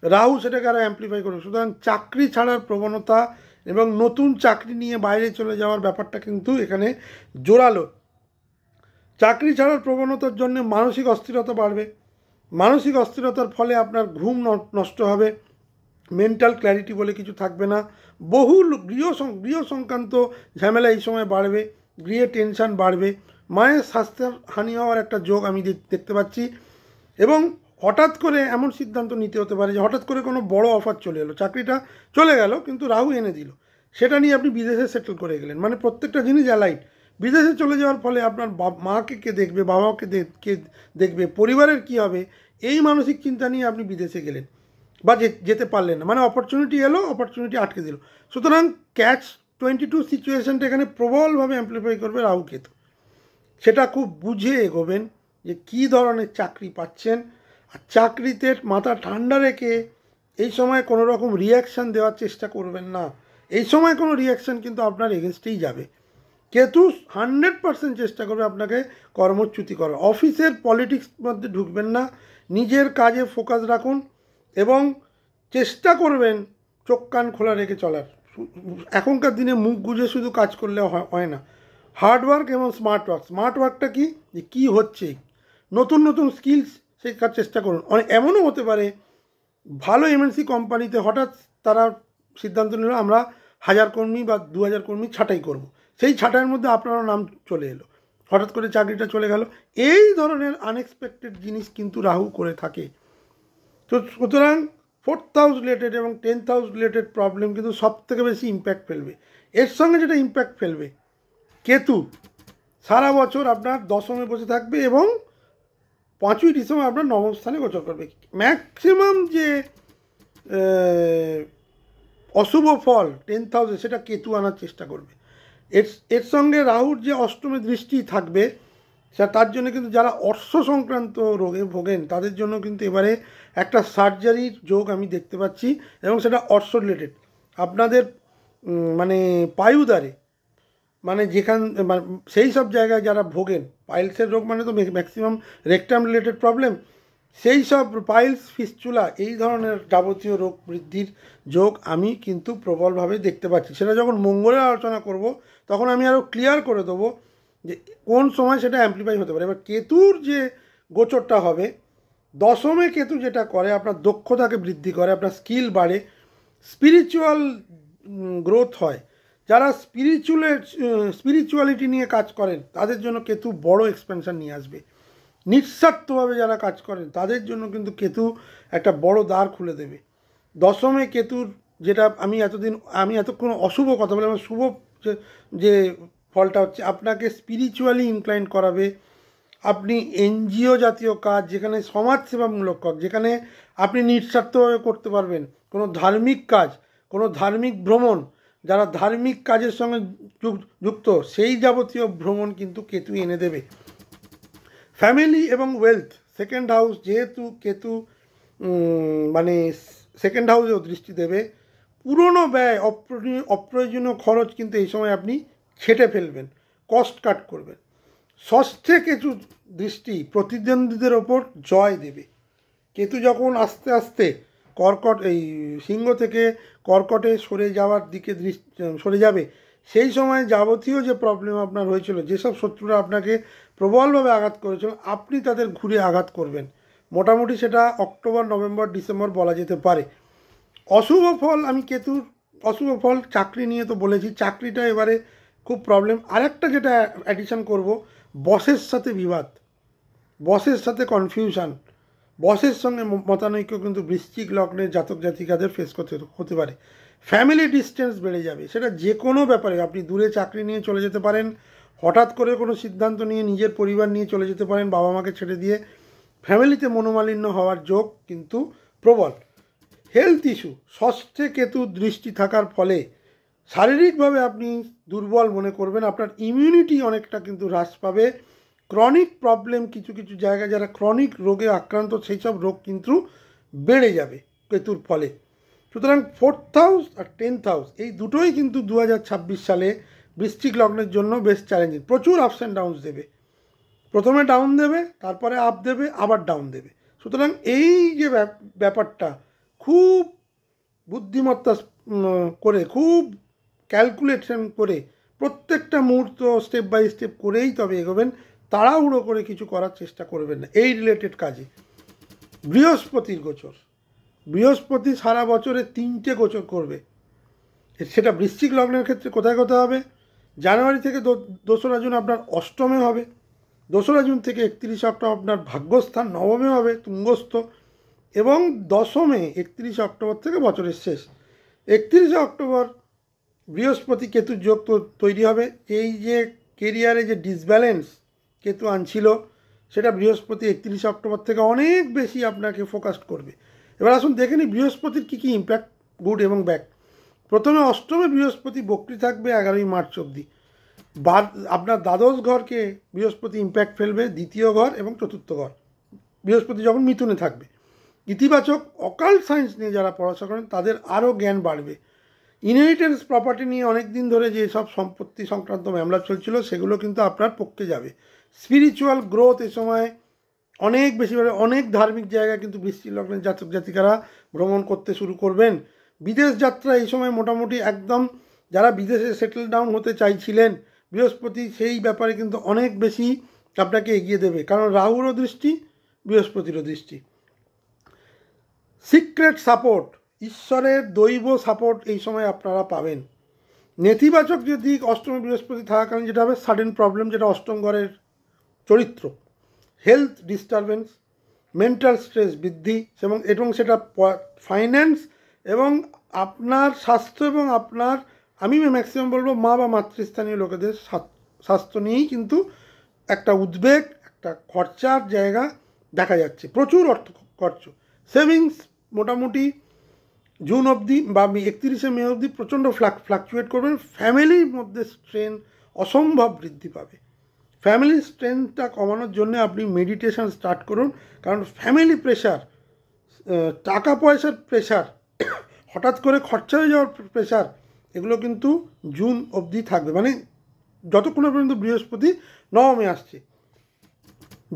রাহু সেটাকে আরও অ্যাম্প্লিফাই করবে। সুতরাং চাকরি ছাড়ার প্রবণতা এবং নতুন চাকরি নিয়ে বাইরে চলে যাওয়ার ব্যাপারটা কিন্তু এখানে জোরালো। চাকরি ছাড়ার প্রবণতার জন্য মানসিক অস্থিরতা বাড়বে। মানসিক অস্থিরতার ফলে আপনার ঘুম নষ্ট হবে, মেন্টাল ক্ল্যারিটি বলে কিছু থাকবে না। বহু গৃহ সংক্রান্ত ঝামেলা এই সময় বাড়বে, গৃহে টেনশান বাড়বে, মায়ের স্বাস্থ্যের হানি হওয়ার একটা যোগ আমি দেখতে পাচ্ছি। এবং হঠাৎ করে এমন সিদ্ধান্ত নিতে হতে পারে যে হঠাৎ করে কোনো বড় অফার চলে এলো, চাকরিটা চলে গেল কিন্তু রাহু এনে দিল, সেটা নিয়ে আপনি বিদেশে সেটেল করে গেলেন। মানে প্রত্যেকটা জিনিস অ্যালাইড। বিদেশে চলে যাওয়ার ফলে আপনার মাকে কে দেখবে, বাবাকে কে দেখবে, পরিবারের কি হবে, এই মানসিক চিন্তা নিয়ে আপনি বিদেশে গেলেন বা যেতে পারলেন না। মানে অপরচুনিটি এলো, অপরচুনিটি আটকে দিল। সুতরাং ক্যাচ 22 সিচুয়েশানটা এখানে প্রবলভাবে অ্যাম্প্লিফাই করবে রাহু কেতু। সেটা খুব বুঝে এগোবেন যে কী ধরনের চাকরি পাচ্ছেন। আর চাকরিতে মাথা ঠান্ডা রেখে এই সময় কোনো রকম রিয়াকশান দেওয়ার চেষ্টা করবেন না। এই সময় কোনো রিয়াকশান কিন্তু আপনার এগেনস্টেই যাবে। কেতু 100% চেষ্টা করবে আপনাকে কর্মচ্যুতি করার। অফিসের পলিটিক্স মধ্যে ঢুকবেন না, নিজের কাজে ফোকাস রাখুন এবং চেষ্টা করবেন চোখ কান খোলা রেখে চলার। এখনকার দিনে মুখ গুজে শুধু কাজ করলে হয় না, হার্ডওয়ার্ক এবং স্মার্ট ওয়ার্কটা কি, যে কী হচ্ছে, নতুন নতুন স্কিলস শেখার চেষ্টা করুন। এমনও হতে পারে ভালো এমএনসি কোম্পানিতে হঠাৎ তারা সিদ্ধান্ত নিল আমরা 1000 কর্মী বা 2000 কর্মী ছাঁটাই করব, সেই ছাঁটাইয়ের মধ্যে আপনারও নাম চলে এলো, হঠাৎ করে চাকরিটা চলে গেল। এই ধরনের আনএক্সপেক্টেড জিনিস কিন্তু রাহু করে থাকে। তো সুতরাং 4th হাউস রিলেটেড এবং 10th হাউস রিলেটেড প্রবলেম কিন্তু সব থেকে বেশি ইম্প্যাক্ট ফেলবে। এর সঙ্গে যেটা ইম্প্যাক্ট ফেলবে, কেতু সারা বছর আপনার দশমে বসে থাকবে এবং 5ই ডিসেম্বর আপনার নবম স্থানে গোচর করবে। ম্যাক্সিমাম যে অশুভ ফল 10th হাউসে সেটা কেতু আনার চেষ্টা করবে। এর সঙ্গে রাহুর যে অষ্টমে দৃষ্টি থাকবে, তার জন্য কিন্তু যারা অর্শ সংক্রান্ত রোগে ভোগেন তাদের জন্য কিন্তু এবারে একটা সার্জারির যোগ আমি দেখতে পাচ্ছি এবং সেটা অর্শ রিলেটেড। আপনাদের মানে পায়ুদ্বারে, মানে সেই সব জায়গায় যারা ভোগেন, পাইলসের রোগ মানে তো ম্যাক্সিমাম রেকটাম রিলেটেড প্রবলেম, সেই সব পাইলস, ফিস্চুলা, এই ধরনের যাবতীয় রোগ বৃদ্ধির যোগ আমি কিন্তু প্রবলভাবে দেখতে পাচ্ছি। সেটা যখন মঙ্গলের আলোচনা করব তখন আমি আরও ক্লিয়ার করে দেবো যে কোন সময় সেটা অ্যাম্প্লিফাই হতে পারে। এবার কেতুর যে গোচরটা হবে, দশমে কেতু যেটা করে আপনার দক্ষতাকে বৃদ্ধি করে, আপনার স্কিল বাড়ে, স্পিরিচুয়াল গ্রোথ হয়। যারা স্পিরিচুয়ালিটি নিয়ে কাজ করেন তাদের জন্য কেতু বড় এক্সপেনশন নিয়ে আসবে। নিঃস্বার্থভাবে যারা কাজ করেন তাদের জন্য কিন্তু কেতু একটা বড় দ্বার খুলে দেবে। দশমে কেতুর যেটা আমি এতক্ষণ অশুভ কথা বলে, আমার শুভ যে ফলটা হচ্ছে আপনাকে স্পিরিচুয়ালি ইনক্লাইন করাবে। আপনি এনজিও জাতীয় কাজ, যেখানে সমাজসেবামূলক কাজ, যেখানে আপনি নিঃস্বার্থভাবে করতে পারবেন, কোনো ধার্মিক কাজ, কোনো ধার্মিক ভ্রমণ, যারা ধার্মিক কাজের সঙ্গে যুক্ত সেই যাবতীয় ভ্রমণ কিন্তু কেতু এনে দেবে। ফ্যামিলি এবং ওয়েলথ, সেকেন্ড হাউস যেহেতু কেতু মানে সেকেন্ড হাউসেও দৃষ্টি দেবে, পুরনো ব্যয় অপ্রয়োজনীয় খরচ কিন্তু এই সময় আপনি ছেটে ফেলবেন, কস্ট কাট করবেন। ষষ্ঠে কেতু দৃষ্টি প্রতিদ্বন্দ্বীদের ওপর জয় দেবে। কেতু যখন আস্তে আস্তে সিংহ থেকে কর্কটে সরে যাওয়ার দিকে সরে যাবে, সেই সময় যাবতীয় যে প্রবলেম আপনার হয়েছিল, যেসব শত্রুরা আপনাকে প্রবলভাবে আঘাত করেছিল, আপনি তাদের ঘুরে আঘাত করবেন। মোটামুটি সেটা অক্টোবর, নভেম্বর, ডিসেম্বর বলা যেতে পারে। অশুভ ফল, আমি কেতুর অশুভ ফল চাকরি নিয়ে তো বলেছি, চাকরিটা এবারে খুব প্রবলেম। আরেকটা যেটা অ্যাডিশন করব, বসের সাথে বিবাদ, বসের সাথে কনফিউশন, বসের সঙ্গে মতানৈক্য কিন্তু বৃশ্চিক লগ্নের জাতক জাতিকাদের ফেস করতে হতে পারে। ফ্যামিলি ডিস্টেন্স বেড়ে যাবে, সেটা যে কোনো ব্যাপারে। আপনি দূরে চাকরি নিয়ে চলে যেতে পারেন, হঠাৎ করে কোনো সিদ্ধান্ত নিয়ে নিজের পরিবার নিয়ে চলে যেতে পারেন, বাবা মাকে ছেড়ে দিয়ে। ফ্যামিলিতে মনোমালিন্য হওয়ার যোগ কিন্তু প্রবল। হেলথ ইস্যু, ষষ্ঠে কেতু দৃষ্টি থাকার ফলে শারীরিকভাবে আপনি দুর্বল মনে করবেন, আপনার ইমিউনিটি অনেকটা কিন্তু হ্রাস পাবে। ক্রনিক প্রবলেম, কিছু কিছু জায়গায় যারা ক্রনিক রোগে আক্রান্ত, সেই সব রোগ কিন্তু বেড়ে যাবে কেতুর ফলে। সুতরাং 4th হাউস আর 10th হাউস এই দুটোই কিন্তু 2026 সালে বৃশ্চিক লগ্নের জন্য বেশ চ্যালেঞ্জিং। প্রচুর আপস অ্যান্ড ডাউনস দেবে, প্রথমে ডাউন দেবে, তারপরে আপ দেবে, আবার ডাউন দেবে। সুতরাং এই যে ব্যাপারটা খুব বুদ্ধিমত্তা করে, খুব ক্যালকুলেশন করে, প্রত্যেকটা মুহূর্ত স্টেপ বাই স্টেপ করেই তবে এগোবেন, তাড়াহুড়ো করে কিছু করার চেষ্টা করবেন না এই রিলেটেড কাজে। বৃহস্পতির গোচর, বৃহস্পতি সারা বছরে 3টে গোচর করবে। সেটা বৃশ্চিক লগ্নের ক্ষেত্রে কোথায় কোথায় হবে? জানুয়ারি থেকে 2রা জুন আপনার অষ্টমে হবে, 2রা জুন থেকে 31 অক্টোবর আপনার ভাগ্যস্থান নবমে হবে, তুঙ্গস্থ, এবং দশমে 31 অক্টোবর থেকে বছরের শেষ 31 অক্টোবর বৃহস্পতি কেতুর যোগ তৈরি হবে। এই যে কেরিয়ারে যে ডিসব্যালেন্স কেতু আনছিল, সেটা বৃহস্পতি 31 অক্টোবর থেকে অনেক বেশি আপনাকে ফোকাস করবে। এবার আসুন দেখে নিই বৃহস্পতির কী কী ইম্প্যাক্ট, গুড এবং ব্যাড। প্রথমে অষ্টমে বৃহস্পতি বক্রী থাকবে 11ই মার্চ অবধি। আপনার দ্বাদশ ঘরকে বৃহস্পতি ইম্প্যাক্ট ফেলবে, দ্বিতীয় ঘর এবং চতুর্থ ঘর, বৃহস্পতি যখন মিথুনে থাকবে। ইতিবাচক অকাল্ট সায়েন্স নিয়ে যারা পড়াশোনা করেন তাদের আরও জ্ঞান বাড়বে। ইনহেরিটেন্স প্রপার্টি নিয়ে অনেক দিন ধরে যে সব সম্পত্তি সংক্রান্ত মামলা চলছিল, সেগুলো কিন্তু আপনার পক্ষে যাবে। স্পিরিচুয়াল গ্রোথ এ সময় অনেক বেশি বাড়বে। অনেক ধার্মিক জায়গায় কিন্তু বৃশ্চিক লগ্নের জাতক জাতিকারা ভ্রমণ করতে শুরু করবেন। বিদেশ যাত্রা এই সময় মোটামুটি একদম, যারা বিদেশে সেটেল ডাউন হতে চাইছিলেন, বৃহস্পতি সেই ব্যাপারে কিন্তু অনেক বেশি আপনাকে এগিয়ে দেবে, কারণ রাহুরও দৃষ্টি, বৃহস্পতিরও দৃষ্টি। সিক্রেট সাপোর্ট, ঈশ্বরের দৈব সাপোর্ট এই সময় আপনারা পাবেন। নেতিবাচক যে দিক, অষ্টমে বৃহস্পতি থাকাকালীন যেটা হবে সাডেন প্রবলেম, যেটা অষ্টম ঘরের চরিত্র। হেলথ ডিস্টারবেন্স, মেন্টাল স্ট্রেস বৃদ্ধি, এবং সেটা ফাইন্যান্স এবং আপনার স্বাস্থ্য এবং আপনার, আমি ম্যাক্সিমাম বলবো মা বা মাতৃস্থানীয় লোকেদের স্বাস্থ্য নিয়েই কিন্তু একটা উদ্বেগ, একটা খরচার জায়গা দেখা যাচ্ছে, প্রচুর অর্থ খরচ। সেভিংস মোটামুটি জুন অবধি বা 31শে মে অবধি প্রচণ্ড ফ্লাকচুয়েট করবেন। ফ্যামিলির মধ্যে স্ট্রেন অসম্ভব বৃদ্ধি পাবে। ফ্যামিলির স্ট্রেনটা কমানোর জন্য আপনি মেডিটেশন স্টার্ট করুন, কারণ ফ্যামিলি প্রেশার, টাকা পয়সার প্রেশার, হঠাৎ করে খরচা হয়ে যাওয়ার প্রেশার, এগুলো কিন্তু জুন অবধি থাকবে, মানে যতক্ষণ পর্যন্ত বৃহস্পতি নবমে আসছে।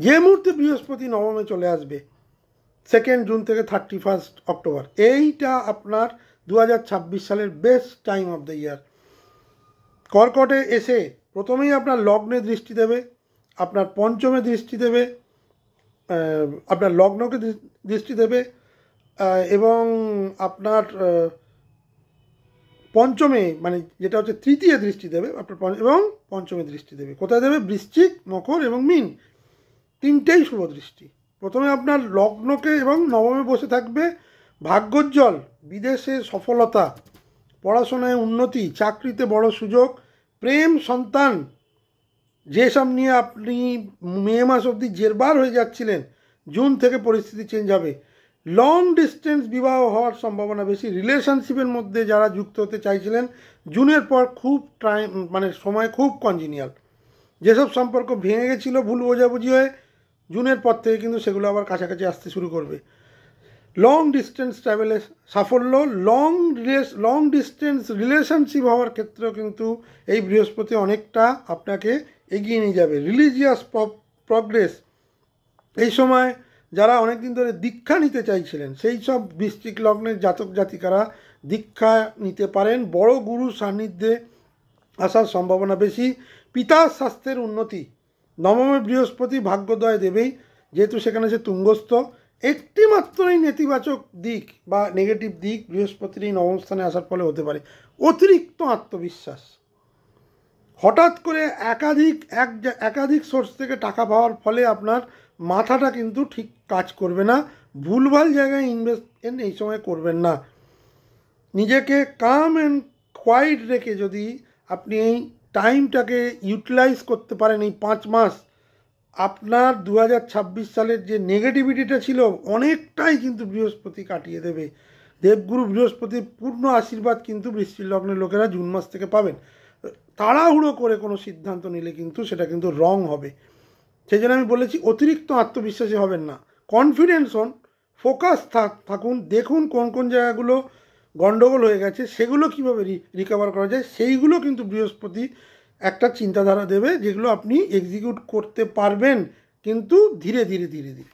যে মুহূর্তে বৃহস্পতি নবমে চলে আসবে 2 জুন থেকে 31 অক্টোবর, এইটা আপনার 2026 সালের best time of the year. কর্কটে এসে প্রথমেই আপনার লগ্নে দৃষ্টি দেবে, আপনার পঞ্চমে দৃষ্টি দেবে, আপনার লগ্নকে দৃষ্টি দেবে, এবং আপনার পঞ্চমে, মানে যেটা হচ্ছে তৃতীয় দৃষ্টি দেবে আপনার, এবং পঞ্চমে দৃষ্টি দেবে। কোথায় দেবে? বৃশ্চিক, মকর এবং মীন, 3টেই শুভ দৃষ্টি। প্রথমে আপনার লগ্নকে এবং নবমে বসে থাকবে। ভাগ্যোজ্জ্বল, বিদেশে সফলতা, পড়াশোনায় উন্নতি, চাকরিতে বড় সুযোগ, প্রেম, সন্তান, যেসব নিয়ে আপনি মে মাস অবধি জেরবার হয়ে যাচ্ছিলেন, জুন থেকে পরিস্থিতি চেঞ্জ হবে। লং ডিস্টেন্স বিবাহ হওয়ার সম্ভাবনা বেশি। রিলেশনশিপের মধ্যে যারা যুক্ত হতে চাইছিলেন জুনের পর খুব সময় খুব কনজিনিয়াল। যেসব সম্পর্ক ভেঙে গেছিলো ভুল বোঝাবুঝি হয়ে, জুনের পর থেকে কিন্তু সেগুলো আবার কাছাকাছি আসতে শুরু করবে। লং ডিস্টেন্স ট্রাভেলে সাফল্য, লং ডিস্টেন্স রিলেশনশিপ হওয়ার ক্ষেত্রেও কিন্তু এই বৃহস্পতি অনেকটা আপনাকে এগিয়ে নিয়ে যাবে। রিলিজিয়াস প্রগ্রেস, এই সময় যারা অনেকদিন ধরে দীক্ষা নিতে চাইছিলেন সেই সব বৃশ্চিক লগ্নের জাতক জাতিকারা দীক্ষা নিতে পারেন। বড় গুরু সান্নিধ্যে আসার সম্ভাবনা বেশি। পিতার স্বাস্থ্যের উন্নতি, নবমে বৃহস্পতি ভাগ্যোদয় দেবেই, যেহেতু সেখানে সে তুঙ্গস্থ। একটি মাত্রই নেতিবাচক দিক বা নেগেটিভ দিক বৃহস্পতির এই নবম স্থানে আসার ফলে হতে পারে অতিরিক্ত আত্মবিশ্বাস। হঠাৎ করে একাধিক সোর্স থেকে টাকা পাওয়ার ফলে আপনার মাথাটা কিন্তু ঠিক কাজ করবে না। ভুলভাল জায়গায় ইনভেস্ট এই সময় করবেন না। নিজেকে কাম অ্যান্ড কোয়াইট রেখে যদি আপনি এই টাইমটাকে ইউটিলাইজ করতে পারেন, এই 5 মাস আপনার 2026 সালের যে নেগেটিভিটিটা ছিল অনেকটাই কিন্তু বৃহস্পতি কাটিয়ে দেবে। দেবগুরু বৃহস্পতির পূর্ণ আশীর্বাদ কিন্তু বৃশ্চিক লগ্নের লোকেরা জুন মাস থেকে পাবেন। তাড়াহুড়ো করে কোনো সিদ্ধান্ত নিলে কিন্তু সেটা কিন্তু রং হবে। সেই জন্য আমি বলেছি অতিরিক্ত আত্মবিশ্বাসী হবেন না, কনফিডেন্স হন, ফোকাস থাকুন, দেখুন কোন কোন জায়গাগুলো গণ্ডগোল হয়ে গেছে সেগুলো কীভাবে রিকভার করা যায়, সেইগুলো কিন্তু বৃহস্পতি একটা চিন্তাধারা দেবে যেগুলো আপনি এক্সিকিউট করতে পারবেন, কিন্তু ধীরে ধীরে ধীরে ধীরে।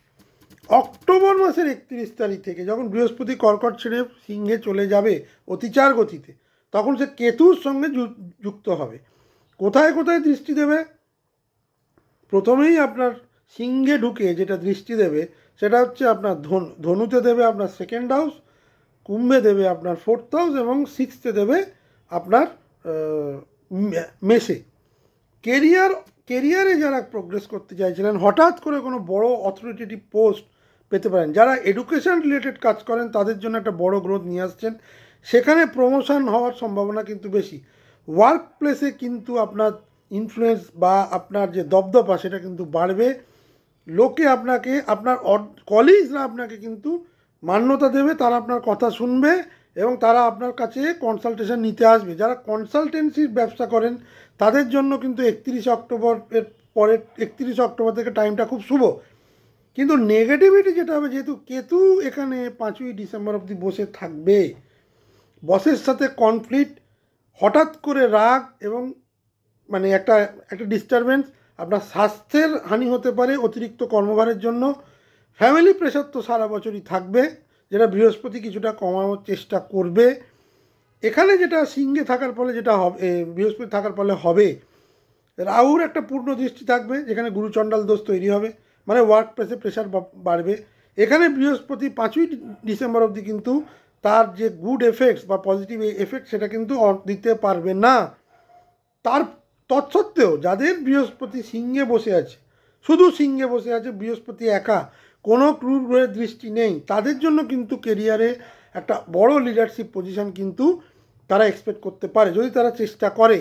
অক্টোবর মাসের 31 তারিখ থেকে যখন বৃহস্পতি কর্কট ছেড়ে সিংহে চলে যাবে অতিচার গতিতে, তখন সে কেতুর সঙ্গে যুক্ত হবে। কোথায় কোথায় দৃষ্টি দেবে? প্রথমেই আপনার সিংহে ঢুকে যেটা দৃষ্টি দেবে সেটা হচ্ছে আপনার ধনুতে দেবে আপনার 2nd হাউস, কুম্ভে দেবে আপনার 4th হাউস এবং 6th দেবে আপনার মেষে। কেরিয়ারে যারা প্রোগ্রেস করতে চাইছিলেন, হঠাৎ করে কোনো বড় অথরিটেটিভ পোস্ট পেতে পারেন। যারা এডুকেশন রিলেটেড কাজ করেন তাদের জন্য একটা বড় গ্রোথ নিয়ে আসছেন, সেখানে প্রমোশন হওয়ার সম্ভাবনা কিন্তু বেশি। ওয়ার্ক প্লেসে কিন্তু আপনার ইনফ্লুয়েন্স বা আপনার যে দবদবা সেটা কিন্তু বাড়বে। লোকে আপনাকে, আপনার কলিগসরা আপনাকে কিন্তু মান্যতা দেবে, তারা আপনার কথা শুনবে এবং তারা আপনার কাছে কনসালটেশন নিতে আসবে। যারা কনসালটেন্সির ব্যবসা করেন তাদের জন্য কিন্তু 31 অক্টোবরের পরে 31 অক্টোবর থেকে টাইমটা খুব শুভ। কিন্তু নেগেটিভিটি যেটা হবে, যেহেতু কেতু এখানে 5ই ডিসেম্বর অবধি বসে থাকবে, বসের সাথে কনফ্লিক্ট, হঠাৎ করে রাগ এবং একটা ডিস্টারবেন্স, আপনার স্বাস্থ্যের হানি হতে পারে অতিরিক্ত কর্মভারের জন্য। ফ্যামিলি প্রেশার তো সারা বছরই থাকবে, যেটা বৃহস্পতি কিছুটা কমানোর চেষ্টা করবে। এখানে যেটা সিংহে থাকার ফলে যেটা হবে, বৃহস্পতি থাকার ফলে হবে, রাহুর একটা পূর্ণ দৃষ্টি থাকবে যেখানে গুরুচণ্ডাল দোষ তৈরি হবে, মানে ওয়ার্ক প্লেসে প্রেশার বাড়বে। এখানে বৃহস্পতি 5ই ডিসেম্বর অবধি কিন্তু তার যে গুড এফেক্টস বা পজিটিভ এফেক্ট সেটা কিন্তু দিতে পারবে না। তার তৎসত্ত্বেও যাদের বৃহস্পতি সিংহে বসে আছে, শুধু সিংহে বসে আছে, বৃহস্পতি একা, কোনো ক্রুর গ্রহের দৃষ্টি নেই, তাদের জন্য কিন্তু কেরিয়ারে একটা বড় লিডারশিপ পজিশন কিন্তু তারা এক্সপেক্ট করতে পারে যদি তারা চেষ্টা করে।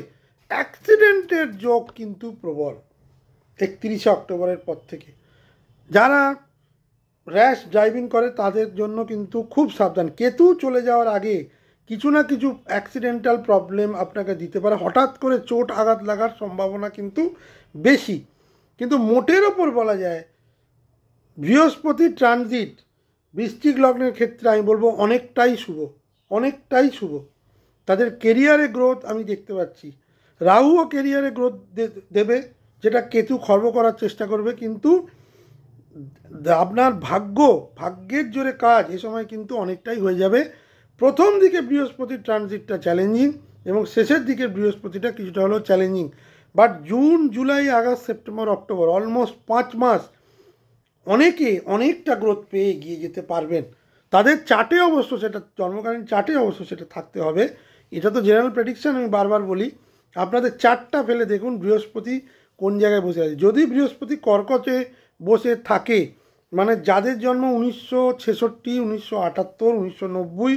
অ্যাক্সিডেন্টের যোগ কিন্তু প্রবল 31 অক্টোবরের পর থেকে। যারা র্যাশ ড্রাইভিং করে তাদের জন্য কিন্তু খুব সাবধান। কেতু চলে যাওয়ার আগে কিছু না কিছু অ্যাক্সিডেন্টাল প্রবলেম আপনাকে দিতে পারে, হঠাৎ করে চোট আঘাত লাগার সম্ভাবনা কিন্তু বেশি। কিন্তু মোটের ওপর বলা যায় বৃহস্পতি ট্রানজিট বৃশ্চিক লগ্নের ক্ষেত্রে আমি বলবো অনেকটাই শুভ, অনেকটাই শুভ। তাদের কেরিয়ারে গ্রোথ আমি দেখতে পাচ্ছি। রাহুও কেরিয়ারে গ্রোথ দেবে, যেটা কেতু খর্ব করার চেষ্টা করবে, কিন্তু আপনার ভাগ্যের জোরে কাজ এ সময় কিন্তু অনেকটাই হয়ে যাবে। প্রথম দিকে বৃহস্পতির ট্রানজিটটা চ্যালেঞ্জিং এবং শেষের দিকে বৃহস্পতিটা কিছুটা হলেও challenging, but June July August September October almost 5 মাস অনেকটা গ্রোথ পেয়ে এগিয়ে যেতে পারবেন। তাদের চার্টে অবশ্য সেটা, জন্মকালীন চার্টে অবশ্য সেটা থাকতে হবে। এটা তো জেনারেল প্রেডিকশন, আমি বারবার বলি, আপনাদের চার্টটা ফেলে দেখুন বৃহস্পতি কোন জায়গায় বসে আছে। যদি বৃহস্পতি কর্কটে বসে থাকে, মানে যাদের জন্ম 1966, 1978, 1990,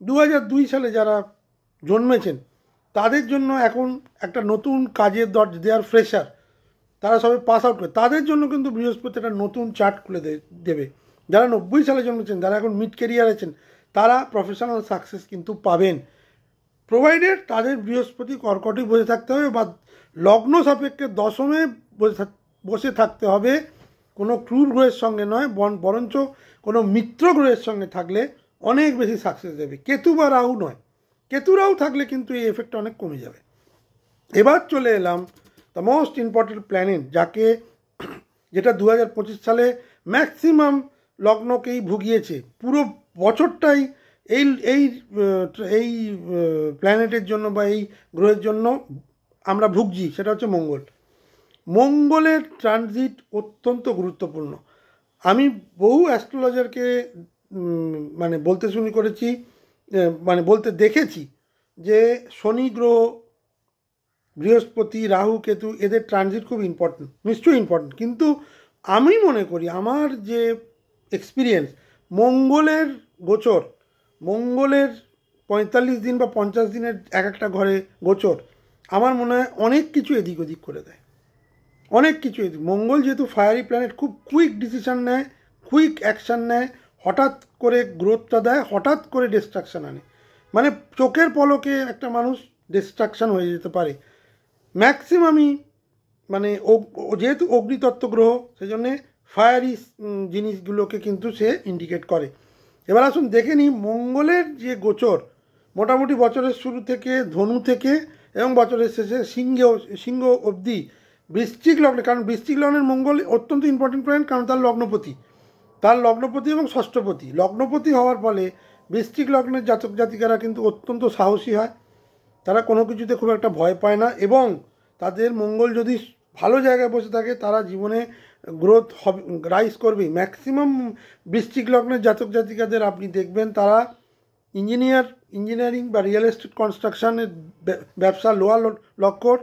2002 সালে যারা জন্মেছেন তাদের জন্য এখন একটা নতুন কাজের দেওয়ার ফ্রেশার, তারা সবাই পাস আউট করে, তাদের জন্য কিন্তু বৃহস্পতি একটা নতুন চার্ট খুলে দেবে। যারা 90 সালে জন্মেছেন, যারা এখন মিড ক্যারিয়ার আছেন, তারা প্রফেশনাল সাকসেস কিন্তু পাবেন, প্রোভাইডেড তাদের বৃহস্পতি কর্কটে বসে থাকতে হবে বা লগ্ন সাপেক্ষে দশমে বসে থাকতে হবে, কোনো ক্রূর গ্রহের সঙ্গে নয়, বরঞ্চ কোনো মিত্র গ্রহের সঙ্গে থাকলে অনেক বেশি সাকসেস দেবে। কেতু বা রাহু নয়, কেতু রাহু থাকলে কিন্তু এই এফেক্ট অনেক কমে যাবে। এবার চলে এলাম দ্য মোস্ট ইম্পর্টেন্ট প্ল্যানেট, যেটা 2025 সালে ম্যাক্সিমাম লগ্নকেই ভুগিয়েছে, পুরো বছরটাই এই এই এই প্ল্যানেটের জন্য বা এই গ্রহের জন্য আমরা ভুগছি, সেটা হচ্ছে মঙ্গল। মঙ্গলের ট্রানজিট অত্যন্ত গুরুত্বপূর্ণ। আমি বহু অ্যাস্ট্রোলজারকে বলতে শুরু করেছি, বলতে দেখেছি যে শনি গ্রহ, বৃহস্পতি, রাহু, কেতু, এদের ট্রানজিট খুব ইম্পর্টেন্ট, নিশ্চয়ই ইম্পর্টেন্ট, কিন্তু আমি মনে করি, আমার যে এক্সপিরিয়েন্স, মঙ্গলের গোচর, মঙ্গলের 45 দিন বা 50 দিনের এক একটা ঘরে গোচর, আমার মনে হয় অনেক কিছু এদিক ওদিক করে দেয়, অনেক কিছু এদিক। মঙ্গল যেহেতু ফায়ারি প্ল্যানেট, খুব কুইক ডিসিশান নেয়, কুইক অ্যাকশান নেয়, হঠাৎ করে গ্রোথটা দেয়, হঠাৎ করে ডিস্ট্রাকশান আনে, চোখের পলকে একটা মানুষ ডিস্ট্রাকশান হয়ে যেতে পারে ম্যাক্সিমামই। যেহেতু অগ্নিতত্ত্ব গ্রহ, সেই জন্যে ফায়ারি জিনিসগুলোকে কিন্তু সে ইন্ডিকেট করে। এবার আসুন দেখে নিই মঙ্গলের যে গোচর, মোটামুটি বছরের শুরু থেকে ধনু থেকে এবং বছরের শেষে সিংহ অবধি বৃশ্চিক লগ্নে, কারণ বৃশ্চিক লগ্নের মঙ্গল অত্যন্ত ইম্পর্টেন্ট প্ল্যানেট, কারণ তার লগ্নপতি এবং ষষ্ঠপতি। লগ্নপতি হওয়ার ফলে বৃশ্চিক লগ্নের জাতক জাতিকারা কিন্তু অত্যন্ত সাহসী হয়, তারা কোনো কিছুতে খুব একটা ভয় পায় না, এবং তাদের মঙ্গল যদি ভালো জায়গায় বসে থাকে, তারা জীবনে গ্রোথ রাইজ করবে। ম্যাক্সিমাম বৃশ্চিক লগ্নের জাতক জাতিকাদের আপনি দেখবেন তারা ইঞ্জিনিয়ারিং বা রিয়েল এস্টেট কনস্ট্রাকশনের ব্যবসা, লোহার লক্কর,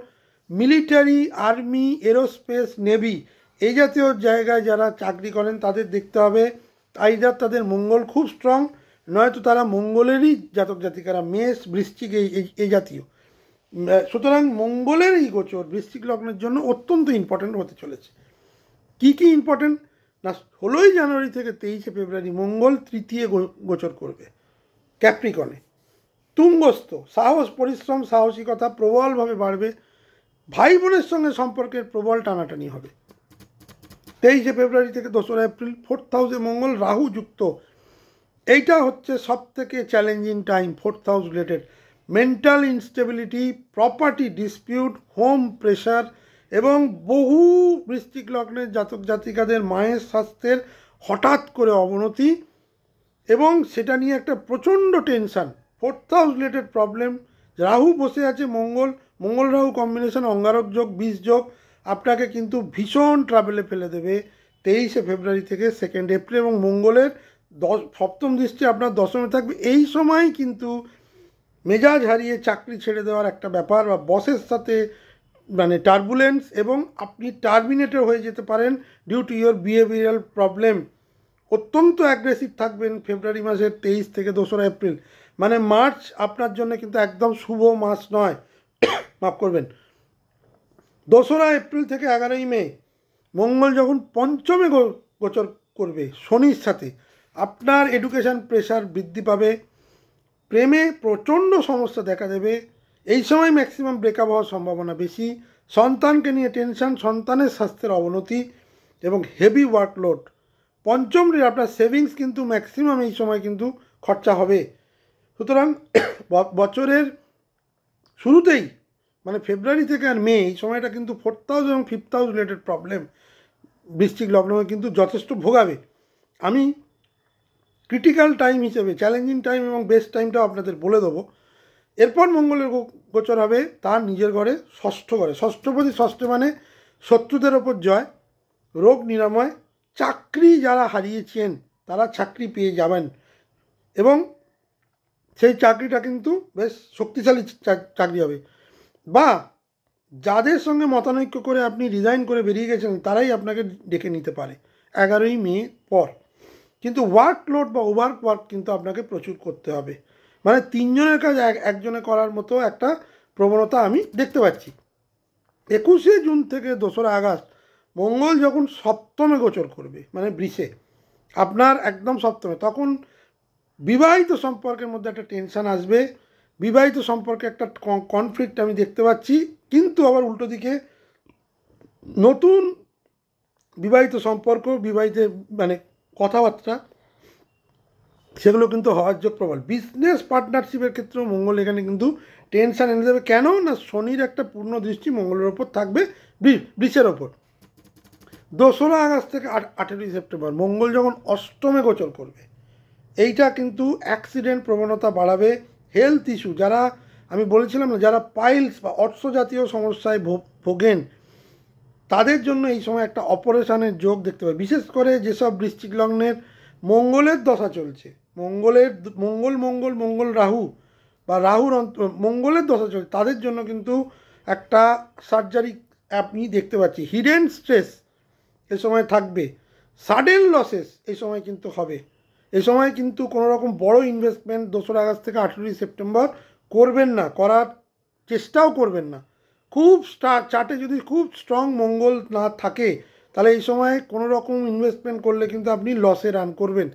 মিলিটারি, আর্মি, এরোস্পেস, নেভি, এই জাতীয় জায়গায় যারা চাকরি করেন তাদের দেখতে হবে আইদার তাদের মঙ্গল খুব স্ট্রং, নয়তো তারা মঙ্গলেরই জাতক জাতিকারা, মেষ, বৃশ্চিক, এই জাতীয়। সুতরাং মঙ্গলের এই গোচর বৃশ্চিক লগ্নের জন্য অত্যন্ত ইম্পর্ট্যান্ট হতে চলেছে। কি কি ইম্পর্ট্যান্ট না, 16 জানুয়ারি থেকে 23 ফেব্রুয়ারি মঙ্গল তৃতীয় গোচর করবে ক্যাপ্রিকনে, তুঙ্গস্থ, সাহস, পরিশ্রম, সাহসিকতা প্রবলভাবে বাড়বে, ভাই বোনের সঙ্গে সম্পর্কের প্রবল টানাটানি হবে। 23 ফেব্রুয়ারি থেকে 2রা এপ্রিল 4th হাউসে মঙ্গল রাহু যুক্ত, এইটা হচ্ছে সব থেকে challenging time. 4th house related mental instability, property dispute, home pressure, এবং বহু বৃশ্চিক লগ্নের জাতক জাতিকাদের মায়ের স্বাস্থ্যের হঠাৎ করে অবনতি, এবং সেটা নিয়ে একটা প্রচণ্ড tension. 4th house related problem, Rahu বসে আছে, মঙ্গল রাহু কম্বিনেশন, অঙ্গারক যোগ, 20 যোগ, আপনাকে কিন্তু ভীষণ ট্রাভেলে ফেলে দেবে 23 ফেব্রুয়ারি থেকে 2 এপ্রিল, এবং মঙ্গলের সপ্তম দৃষ্টি আপনার দশমে থাকবে। এই সময় কিন্তু মেজাজ হারিয়ে চাকরি ছেড়ে দেওয়ার একটা ব্যাপার, বা বসের সাথে টার্বুলেন্স, এবং আপনি টার্মিনেটর হয়ে যেতে পারেন due to your behavioural problem. অত্যন্ত অ্যাগ্রেসিভ থাকবেন ফেব্রুয়ারি মাসের 23 থেকে 2রা এপ্রিল। মার্চ আপনার জন্য কিন্তু একদম শুভ মাস নয়, মাফ করবেন। 2রা এপ্রিল থেকে 11ই মে মঙ্গল যখন পঞ্চমে গোচর করবে শনির সাথে, আপনার এডুকেশান প্রেশার বৃদ্ধি পাবে, প্রেমে প্রচণ্ড সমস্যা দেখা দেবে, এই সময় ম্যাক্সিমাম ব্রেকআপ হওয়ার সম্ভাবনা বেশি, সন্তানকে নিয়ে টেনশন, সন্তানের স্বাস্থ্যের অবনতি, এবং হেভি ওয়ার্কলোড। পঞ্চম আপনার সেভিংস কিন্তু ম্যাক্সিমাম এই সময় কিন্তু খরচা হবে। সুতরাং বছরের শুরুতেই ফেব্রুয়ারি থেকে আর মে, এই সময়টা কিন্তু 4th হাউস এবং 5th হাউস রিলেটেড প্রবলেম বৃশ্চিক লগ্নকে কিন্তু যথেষ্ট ভোগাবে। আমি ক্রিটিক্যাল টাইম হিসেবে চ্যালেঞ্জিং টাইম এবং বেস্ট টাইমটাও আপনাদের বলে দেবো। এরপর মঙ্গলের গোচর হবে তার নিজের ঘরে, ষষ্ঠ ঘরে। ষষ্ঠপতি, ষষ্ঠ শত্রুদের ওপর জয়, রোগ নিরাময়, চাকরি যারা হারিয়েছেন তারা চাকরি পেয়ে যাবেন, এবং সেই চাকরিটা কিন্তু বেশ শক্তিশালী চাকরি হবে, বা যাদের সঙ্গে মতানৈক্য করে আপনি রিজাইন করে বেরিয়ে গেছেন তারাই আপনাকে ডেকে নিতে পারে 11ই মে পর। কিন্তু ওয়ার্কলোড বা ওয়ার্ক কিন্তু আপনাকে প্রচুর করতে হবে, 3 জনের কাজ একজনে করার মতো একটা প্রবণতা আমি দেখতে পাচ্ছি। 21 জুন থেকে 2রা আগস্ট মঙ্গল যখন সপ্তমে গোচর করবে, বৃষে, আপনার একদম সপ্তমে, তখন বিবাহিত সম্পর্কের মধ্যে একটা টেনশান আসবে, বিবাহিত সম্পর্কে একটা কনফ্লিক্ট আমি দেখতে পাচ্ছি। কিন্তু আবার উল্টো দিকে নতুন বিবাহিত সম্পর্ক, বিবাহিত মানে কথাবার্তা, সেগুলো কিন্তু হওয়ার যোগ প্রবল। বিজনেস পার্টনারশিপের ক্ষেত্রেও মঙ্গল এখানে কিন্তু টেনশান এনে দেবে। কেন না, শনির একটা পূর্ণ দৃষ্টি মঙ্গলের ওপর থাকবে, বৃষের ওপর। 2রা আগস্ট থেকে 18ই সেপ্টেম্বর মঙ্গল যখন অষ্টমে গোচর করবে, এইটা কিন্তু অ্যাক্সিডেন্ট প্রবণতা বাড়াবে। হেলথ ইস্যু, যারা আমি বলেছিলাম না, যারা পাইলস বা অর্থ জাতীয় সমস্যায় ভোগেন, তাদের জন্য এই সময় একটা অপারেশনের যোগ দেখতে পাবে। বিশেষ করে যেসব বৃশ্চিক লগ্নের মঙ্গলের দশা চলছে, মঙ্গল রাহু বা রাহুর মঙ্গলের দশা চলছে, তাদের জন্য কিন্তু একটা সার্জারি আপনি দেখতে পাচ্ছি। হিডেন স্ট্রেস এ সময় থাকবে, সাডেন লসেস এই সময় কিন্তু হবে। এ সময় কিন্তু কোনো রকম বড় ইনভেস্টমেন্ট 2রা আগস্ট থেকে 18ই সেপ্টেম্বর করবেন না, করার চেষ্টাও করবেন না। খুব চার্টে যদি খুব স্ট্রং মঙ্গল না থাকে, তাহলে এই সময় কোনো রকম ইনভেস্টমেন্ট করলে কিন্তু আপনি লসে রান করবেন।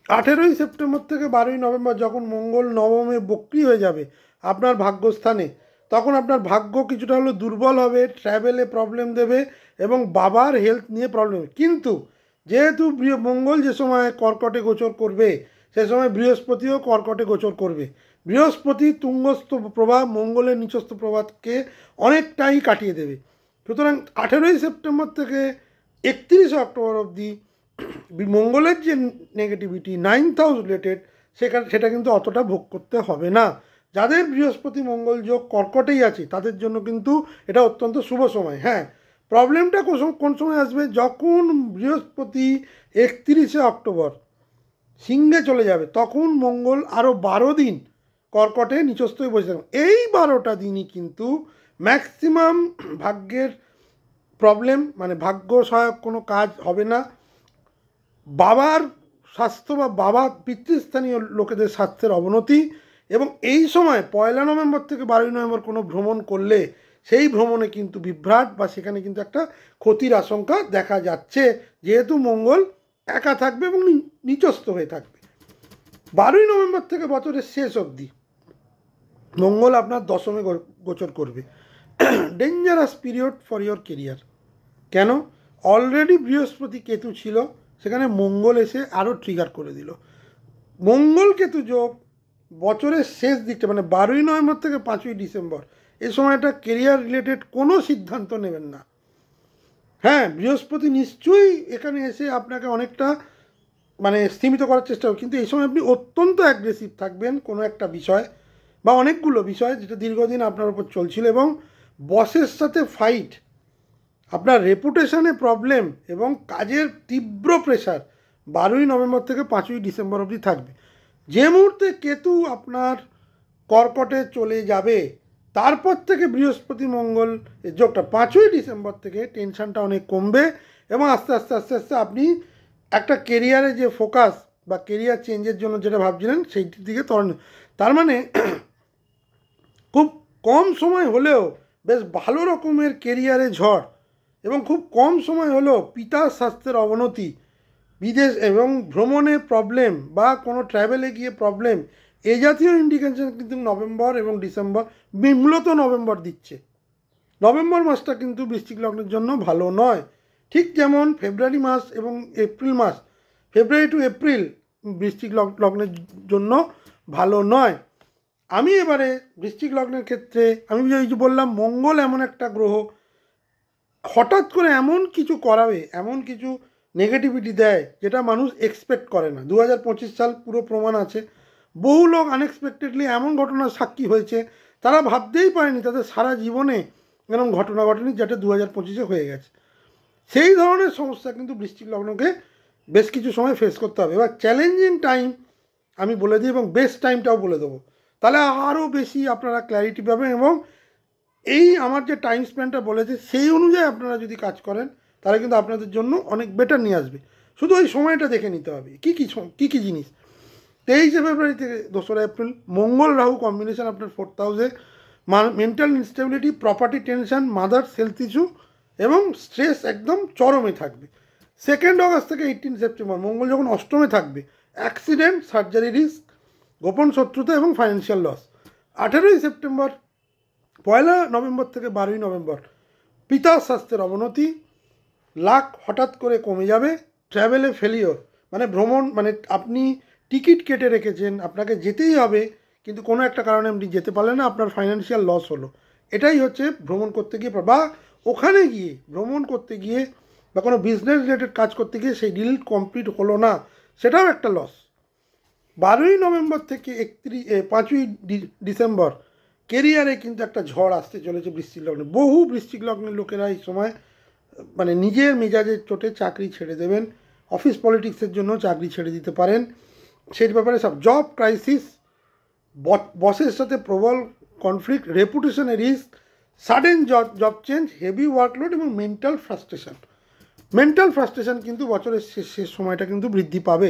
18ই সেপ্টেম্বর থেকে 12ই নভেম্বর যখন মঙ্গল নবমে বক্রি হয়ে যাবে আপনার ভাগ্যস্থানে, তখন আপনার ভাগ্য কিছুটা হলেও দুর্বল হবে, ট্র্যাভেলে প্রবলেম দেবে এবং বাবার হেলথ নিয়ে প্রবলেম হবে। কিন্তু যেহেতু মঙ্গল যে সময় কর্কটে গোচর করবে, সে সময় বৃহস্পতিও কর্কটে গোচর করবে। বৃহস্পতি তুঙ্গস্থ প্রভাব মঙ্গলের নিচস্থ প্রভাবকে অনেকটাই কাটিয়ে দেবে। সুতরাং 18ই সেপ্টেম্বর থেকে 31শে অক্টোবর অবধি মঙ্গলের যে নেগেটিভিটি 9th হাউস রিলেটেড, সেটা কিন্তু অতটা ভোগ করতে হবে না। যাদের বৃহস্পতি মঙ্গল যোগ কর্কটেই আছে, তাদের জন্য কিন্তু এটা অত্যন্ত শুভ সময়। হ্যাঁ, প্রবলেমটা কোন সময় আসবে, যখন বৃহস্পতি 31শে অক্টোবর সিংহে চলে যাবে, তখন মঙ্গল আরও 12 দিন কর্কটে নিচস্থ হয়ে বসে থাকবে। এই 12টা দিনই কিন্তু ম্যাক্সিমাম ভাগ্যের প্রবলেম, মানে ভাগ্য সহায়ক কোনো কাজ হবে না। বাবার স্বাস্থ্য বা বাবা পিতৃস্থানীয় লোকেদের স্বাস্থ্যের অবনতি, এবং এই সময় 1 নভেম্বর থেকে 12 নভেম্বর কোনো ভ্রমণ করলে সেই ভ্রমণে কিন্তু বিভ্রাট বা সেখানে কিন্তু একটা ক্ষতির আশঙ্কা দেখা যাচ্ছে, যেহেতু মঙ্গল একা থাকবে এবং নিচস্থ হয়ে থাকবে। 12 নভেম্বর থেকে বছরের শেষ অবধি মঙ্গল আপনার দশমে গোচর করবে। Dangerous period for your career. কেন? অলরেডি বৃহস্পতি কেতু ছিল, সেখানে মঙ্গল এসে আরও ট্রিগার করে দিল। মঙ্গল কেতু যোগ বছরের শেষ দিকটা, মানে 12ই নভেম্বর থেকে 5ই ডিসেম্বর, এই সময়টা কেরিয়ার রিলেটেড কোনো সিদ্ধান্ত নেবেন না। হ্যাঁ, বৃহস্পতি নিশ্চয়ই এখানে এসে আপনাকে অনেকটা মানে স্থিমিত করার চেষ্টা হবে, কিন্তু এই সময় আপনি অত্যন্ত অ্যাগ্রেসিভ থাকবেন কোনো একটা বিষয় বা অনেকগুলো বিষয় যেটা দীর্ঘদিন আপনার উপর চলছিল, এবং বসের সাথে ফাইট, আপনার রেপুটেশনে প্রবলেম এবং কাজের তীব্র প্রেশার 12ই নভেম্বর থেকে 5ই ডিসেম্বর অবধি থাকবে। যে মুহূর্তে কেতু আপনার কর্কটে চলে যাবে, তারপর থেকে বৃহস্পতি মঙ্গল যোগটা 5ই ডিসেম্বর থেকে টেনশনটা অনেক কমবে, এবং আস্তে আস্তে আস্তে আস্তে আপনি একটা কেরিয়ারে যে ফোকাস বা কেরিয়ার চেঞ্জের জন্য যেটা ভাবছিলেন সেইটির দিকে তার মানে খুব কম সময় হলেও বেশ ভালো রকমের কেরিয়ারে ঝড়, এবং খুব কম সময় হলেও পিতার স্বাস্থ্যের অবনতি, বিদেশ এবং ভ্রমণে প্রবলেম বা কোনো ট্র্যাভেলে গিয়ে প্রবলেম, এই জাতীয় ইন্ডিকেশন কিন্তু নভেম্বর এবং ডিসেম্বর, মূলত নভেম্বর দিচ্ছে। নভেম্বর মাসটা কিন্তু বৃশ্চিক লগ্নের জন্য ভালো নয়, ঠিক যেমন ফেব্রুয়ারি মাস এবং এপ্রিল মাস, ফেব্রুয়ারি টু এপ্রিল বৃশ্চিক লগ্নের জন্য ভালো নয়। আমি এবারে বৃশ্চিক লগ্নের ক্ষেত্রে আমি যে বললাম, মঙ্গল এমন একটা গ্রহ হঠাৎ করে এমন কিছু করাবে, এমন কিছু নেগেটিভিটি দেয় যেটা মানুষ এক্সপেক্ট করে না। 2025 সাল পুরো প্রমাণ আছে, বহু লোক আনএক্সপেক্টেডলি এমন ঘটনার সাক্ষী হয়েছে, তারা ভাবতেই পারেনি তাদের সারা জীবনে এরকম ঘটনা ঘটেনি, যেটা 2025-এ হয়ে গেছে। সেই ধরনের সমস্যা কিন্তু বৃশ্চিক লগ্নকে বেশ কিছু সময় ফেস করতে হবে। এবার চ্যালেঞ্জিং টাইম আমি বলে দিই এবং বেস্ট টাইমটাও বলে দেবো, তাহলে আরও বেশি আপনারা ক্ল্যারিটি পাবেন, এবং এই আমার যে টাইম স্প্যানটা বলেছে সেই অনুযায়ী আপনারা যদি কাজ করেন, তাহলে কিন্তু আপনাদের জন্য অনেক বেটার নিয়ে আসবে। শুধু ওই সময়টা দেখে নিতে হবে কী কী জিনিস। 23শে ফেব্রুয়ারি থেকে 2রা এপ্রিল মঙ্গল রাহু কম্বিনেশন আপনার 4th হাউসে, mental instability, property tension, mother's health issue এবং স্ট্রেস একদম চরমে থাকবে। 2 অগাস্ট থেকে 18 সেপ্টেম্বর মঙ্গল যখন অষ্টমে থাকবে, অ্যাক্সিডেন্ট, সার্জারি রিস্ক, গোপন শত্রুতা এবং ফাইন্যান্সিয়াল লস। 18 সেপ্টেম্বর, 1 নভেম্বর থেকে 12 নভেম্বর পিতার স্বাস্থ্যের অবনতি, লাক হঠাৎ করে কমে যাবে, ট্র্যাভেলে ফেলিওর, মানে ভ্রমণ, মানে আপনি টিকিট কেটে রেখেছেন, আপনাকে যেতেই হবে, কিন্তু কোনো একটা কারণে আপনি যেতে পারলেন না, আপনার ফাইন্যান্সিয়াল লস হলো। এটাই হচ্ছে ভ্রমণ করতে গিয়ে, বা ওখানে গিয়ে ভ্রমণ করতে গিয়ে বা কোনো বিজনেস রিলেটেড কাজ করতে গিয়ে সেই ডিল কমপ্লিট হলো না, সেটাও একটা লস। 12 নভেম্বর থেকে 5ই ডিসেম্বর কেরিয়ারে কিন্তু একটা ঝড় আসতে চলেছে বৃশ্চিক লগ্নে। বহু বৃশ্চিক লগ্নের লোকেরা এই সময় মানে নিজের মেজাজের চোটে চাকরি ছেড়ে দেবেন, অফিস পলিটিক্সের জন্য চাকরি ছেড়ে দিতে পারেন, সেই ব্যাপারে সব। জব ক্রাইসিস, বসের সাথে প্রবল কনফ্লিক্ট, রেপুটেশনের risk, sudden job change, heavy workload এবং মেন্টাল ফ্রাস্ট্রেশন কিন্তু বছরের শেষ সময়টা কিন্তু বৃদ্ধি পাবে।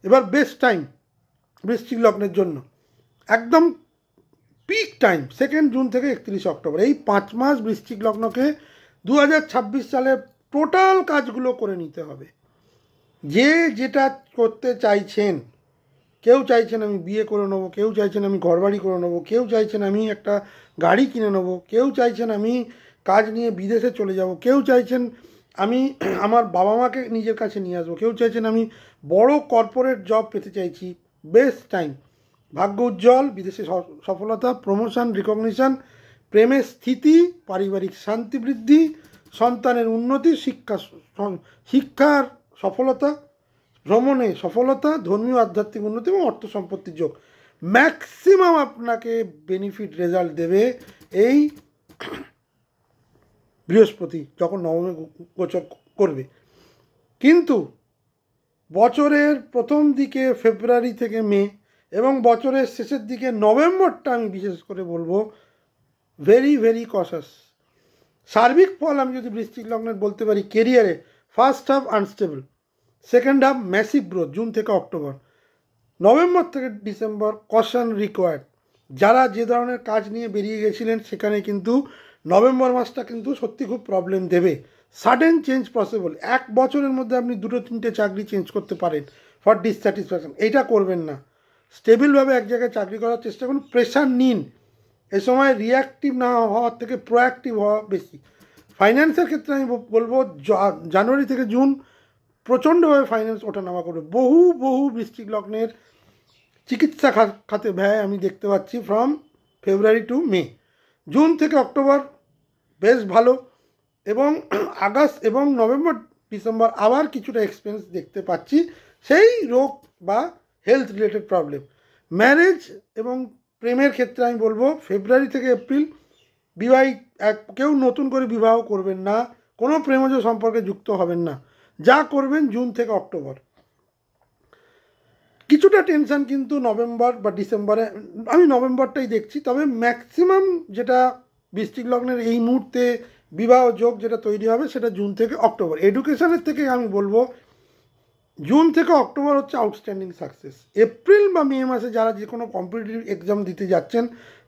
এবার বেস্ট টাইম বৃশ্চিক লগ্নের জন্য, একদম পিক টাইম 2 জুন থেকে 31 অক্টোবর। এই 5 মাস বৃশ্চিক লগ্নকে 2026 সালে টোটাল কাজগুলো করে নিতে হবে। যে যেটা করতে চাইছেন, কেউ চাইছেন আমি বিয়ে করে নেবো, কেউ চাইছেন আমি ঘরবাড়ি করে নেবো, কেউ চাইছেন আমি একটা গাড়ি কিনে নেবো, কেউ চাইছেন আমি কাজ নিয়ে বিদেশে চলে যাব, কেউ চাইছেন আমি আমার বাবা মাকে নিজের কাছে নিয়ে আসবো, কেউ চাইছেন আমি বড় কর্পোরেট জব পেতে চাইছি। বেস্ট টাইম, ভাগ্য উজ্জ্বল, বিদেশে সফলতা, প্রমোশন, রিকগনিশন, প্রেমের স্থিতি, পারিবারিক শান্তি বৃদ্ধি, সন্তানের উন্নতি, শিক্ষার সফলতা, ভ্রমণে সফলতা, ধর্মীয় আধ্যাত্মিক উন্নতি এবং অর্থ সম্পত্তির যোগ। ম্যাক্সিমাম আপনাকে বেনিফিট রেজাল্ট দেবে এই বৃহস্পতি যখন নবমে গোচর করবে। কিন্তু বছরের প্রথম দিকে ফেব্রুয়ারি থেকে মে এবং বছরের শেষের দিকে নভেম্বরটা আমি বিশেষ করে বলবো ভেরি ভেরি কশাস। সার্বিক ফল আমি যদি বৃশ্চিক লগ্নের বলতে পারি, কেরিয়ারে first half unstable, second half massive growth June থেকে অক্টোবর, নভেম্বর থেকে ডিসেম্বর কশন রিকোয়ার্ড। যারা যে ধরনের কাজ নিয়ে বেরিয়ে গেছিলেন সেখানে কিন্তু নভেম্বর মাসটা কিন্তু সত্যি খুব প্রবলেম দেবে। সাডেন চেঞ্জ পসিবল, 1 বছরের মধ্যে আপনি 2-3টে চাকরি চেঞ্জ করতে পারেন ফর ডিসস্যাটিসফ্যাকশন, এটা করবেন না। স্টেবলভাবে এক জায়গায় চাকরি করার চেষ্টা করুন, প্রেশার নিন। এ সময় রিয়াক্টিভ না হওয়ার থেকে প্রোঅ্যাক্টিভ হওয়া বেশি। ফাইন্যান্সের ক্ষেত্রে আমি বলবো জানুয়ারি থেকে জুন প্রচণ্ডভাবে ফাইন্যান্স ওঠানামা করবে। বহু বৃশ্চিক লগ্নের চিকিৎসা খাতে ব্যয় আমি দেখতে পাচ্ছি from February to May. June থেকে অক্টোবর বেশ ভালো, এবং আগস্ট এবং নভেম্বর ডিসেম্বর আবার কিছুটা এক্সপেন্স দেখতে পাচ্ছি, সেই রোগ বা হেলথ রিলেটেড প্রবলেম। ম্যারেজ এবং প্রেমের ক্ষেত্রে আমি বলবো ফেব্রুয়ারি থেকে এপ্রিল কেউ নতুন করে বিবাহ করবেন না, কোনো প্রেমজ সম্পর্কে যুক্ত হবেন না, যা করবেন জুন থেকে অক্টোবর। কিছুটা টেনশন কিন্তু নভেম্বর বা ডিসেম্বরে, আমি নভেম্বরটাই দেখছি। তবে ম্যাক্সিমাম যেটা বৃশ্চিক লগ্নের এই মুহূর্তে বিবাহ যোগ যেটা তৈরি হবে সেটা জুন থেকে অক্টোবর। এডুকেশনের থেকে আমি বলবো জুন থেকে অক্টোবর হচ্ছে আউটস্ট্যান্ডিং সাকসেস। এপ্রিল বা মে মাসে যারা যে কোনো কম্পিটিটিভ এক্সাম দিতে যাচ্ছেন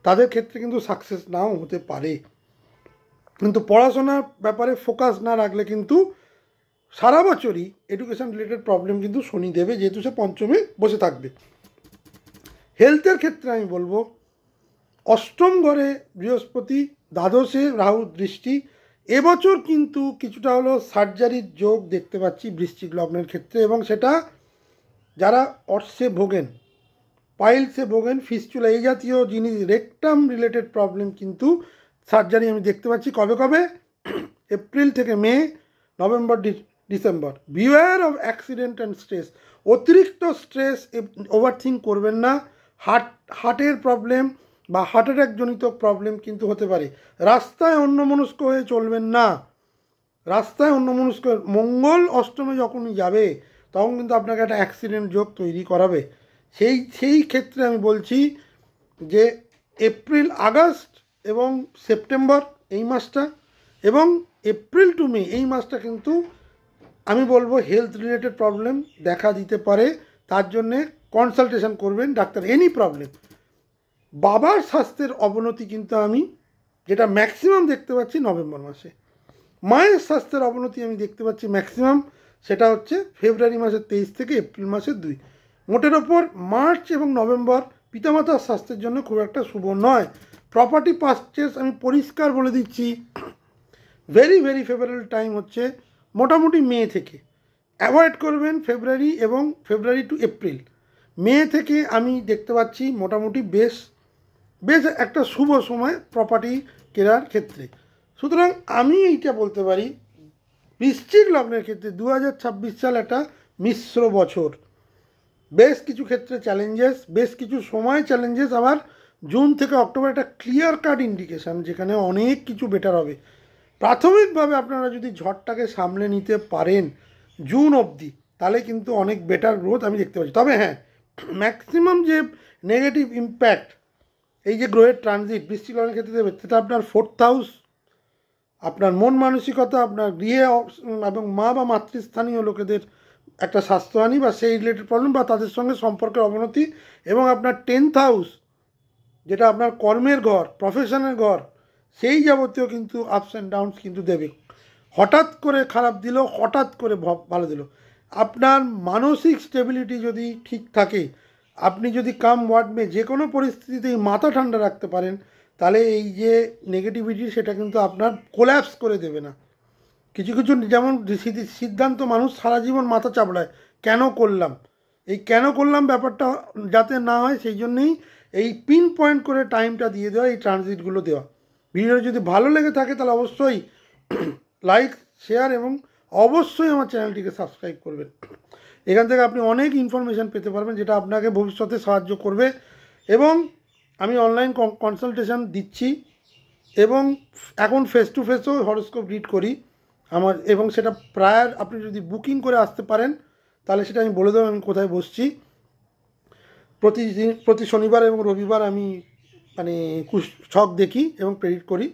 তাদের ক্ষেত্রে কিন্তু সাকসেস নাও হতে পারে, কিন্তু পড়াশোনার ব্যাপারে ফোকাস না রাখলে কিন্তু সারা বছরই এডুকেশন রিলেটেড প্রবলেম কিন্তু শনি দেবে, যেহেতু সে পঞ্চমে বসে থাকবে। হেলথের ক্ষেত্রে আমি বলবো অষ্টম ঘরে বৃহস্পতি, দ্বাদশে রাহু দৃষ্টি, এবছর কিন্তু কিছুটা হলো সার্জারির যোগ দেখতে পাচ্ছি বৃশ্চিক লগ্নের ক্ষেত্রে, এবং সেটা যারা অর্শে ভোগেন, পাইলসে ভোগেন, ফিস্চুলা এই জাতীয় জিনিস, রেকটাম রিলেটেড প্রবলেম কিন্তু সার্জারি আমি দেখতে পাচ্ছি। কবে এপ্রিল থেকে May, November December. Beware of accident and stress, অতিরিক্ত স্ট্রেস, ওভারথিঙ্ক করবেন না। হার্টের প্রবলেম বা হার্ট অ্যাটাক জনিত প্রবলেম কিন্তু হতে পারে। রাস্তায় অন্যমনস্ক হয়ে চলবেন না, রাস্তায় অন্যমনস্ক। মঙ্গল অষ্টমে যখনই যাবে তখন কিন্তু আপনাকে একটা অ্যাক্সিডেন্ট যোগ তৈরি করাবে। সেই ক্ষেত্রে আমি বলছি যে এপ্রিল, আগস্ট এবং সেপ্টেম্বর এই মাসটা, এবং এপ্রিল টু মে এই মাসটা কিন্তু আমি বলবো হেলথ রিলেটেড প্রবলেম দেখা দিতে পারে। তার জন্যে কনসালটেশন করবেন ডাক্তার। এনি প্রবলেম, বাবার স্বাস্থ্যের অবনতি কিন্তু আমি যেটা ম্যাক্সিমাম দেখতে পাচ্ছি নভেম্বর মাসে। মায়ের স্বাস্থ্যের অবনতি আমি দেখতে পাচ্ছি ম্যাক্সিমাম, সেটা হচ্ছে ফেব্রুয়ারি মাসের 23 থেকে এপ্রিল মাসের 2। মোটের ওপর মার্চ এবং নভেম্বর পিতামাতার স্বাস্থ্যের জন্য খুব একটা শুভ নয়। প্রপার্টি পারচেস আমি পরিষ্কার বলে দিচ্ছি, ভেরি ভেরি ফেভারেবল টাইম হচ্ছে মোটামুটি মে থেকে। অ্যাভয়েড করবেন ফেব্রুয়ারি এবং ফেব্রুয়ারি টু এপ্রিল। মে থেকে আমি দেখতে পাচ্ছি মোটামুটি বেশ একটা শুভ সময় প্রপার্টি কেনার ক্ষেত্রে। সুতরাং আমি এইটা বলতে পারি বৃশ্চিক লগ্নের ক্ষেত্রে 2026 সাল একটা মিশ্র বছর। বেশ কিছু ক্ষেত্রে চ্যালেঞ্জেস, বেশ কিছু সময় চ্যালেঞ্জেস, আবার জুন থেকে অক্টোবর একটা ক্লিয়ার কাট ইন্ডিকেশান যেখানে অনেক কিছু বেটার হবে। প্রাথমিকভাবে আপনারা যদি ঝড়টাকে সামলে নিতে পারেন জুন অবধি, তাহলে কিন্তু অনেক বেটার গ্রোথ আমি দেখতে পাচ্ছি। তবে হ্যাঁ, ম্যাক্সিমাম যে নেগেটিভ ইম্প্যাক্ট এই যে গ্রহের ট্রানজিট বৃশ্চিক লগ্নের ক্ষেত্রে দেবে, সেটা আপনার 4th হাউস, আপনার মন মানসিকতা, আপনার গৃহে এবং মা বা মাতৃস্থানীয় লোকেদের একটা স্বাস্থ্যহানি বা সেই রিলেটেড প্রবলেম বা তাদের সঙ্গে সম্পর্কের অবনতি, এবং আপনার 10th হাউস যেটা আপনার কর্মের ঘর, প্রফেশনের ঘর, সেই যাবতীয় কিন্তু আপস অ্যান্ড ডাউনস কিন্তু দেবে। হঠাৎ করে খারাপ দিল, হঠাৎ করে ভালো দিল। আপনার মানসিক স্টেবিলিটি যদি ঠিক থাকে, আপনি যদি কাম ওয়ার্ড মে যে কোনো পরিস্থিতিতেই মাথা ঠান্ডা রাখতে পারেন, তাহলে এই যে নেগেটিভিটি সেটা কিন্তু আপনার কোল্যাপস করে দেবে না। কিছু কিছু যেমন সিদ্ধান্ত মানুষ সারা জীবন মাথা চাপড়ায়, কেন করলাম, এই কেন করলাম ব্যাপারটা যাতে না হয় সেই জন্যেই এই পিন পয়েন্ট করে টাইমটা দিয়ে দেওয়া, এই ট্রানজিটগুলো দেওয়া। ভিডিও যদি ভালো লেগে থাকে তাহলে অবশ্যই লাইক, শেয়ার এবং অবশ্যই আমার চ্যানেলটিকে সাবস্ক্রাইব করবেন। এখান থেকে আপনি অনেক ইনফরমেশান পেতে পারবেন যেটা আপনাকে ভবিষ্যতে সাহায্য করবে। এবং আমি অনলাইন কনসালটেশন দিচ্ছি এবং এখন ফেস টু ফেসও হরোস্কোপ রিড করি আমার, এবং সেটা প্রায় আপনি যদি বুকিং করে আসতে পারেন তাহলে সেটা আমি বলে দেবো আমি কোথায় বসছি। প্রতি শনিবার এবং রবিবার আমি মানে ছক দেখি এবং প্রেডিক্ট করি,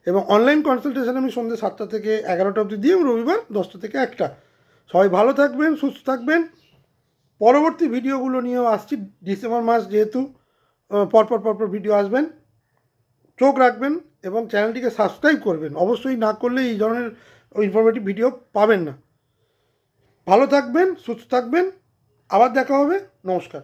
এবং অনলাইন কনসালটেশন আমি সন্ধ্যে 7টা থেকে 11টা অবধি দিই এবং রবিবার 10টা থেকে 1টা। সবাই ভালো থাকবেন, সুস্থ থাকবেন। পরবর্তী ভিডিওগুলো নিয়েও আসছি। ডিসেম্বর মাস যেহেতু পরপর ভিডিও আসবেন, চোখ রাখবেন এবং চ্যানেলটিকে সাবস্ক্রাইব করবেন। অবশ্যই না করলে এই ধরনের ইনফরমেটিভ ভিডিও পাবেন না। ভালো থাকবেন, সুস্থ থাকবেন, আবার দেখা হবে। নমস্কার।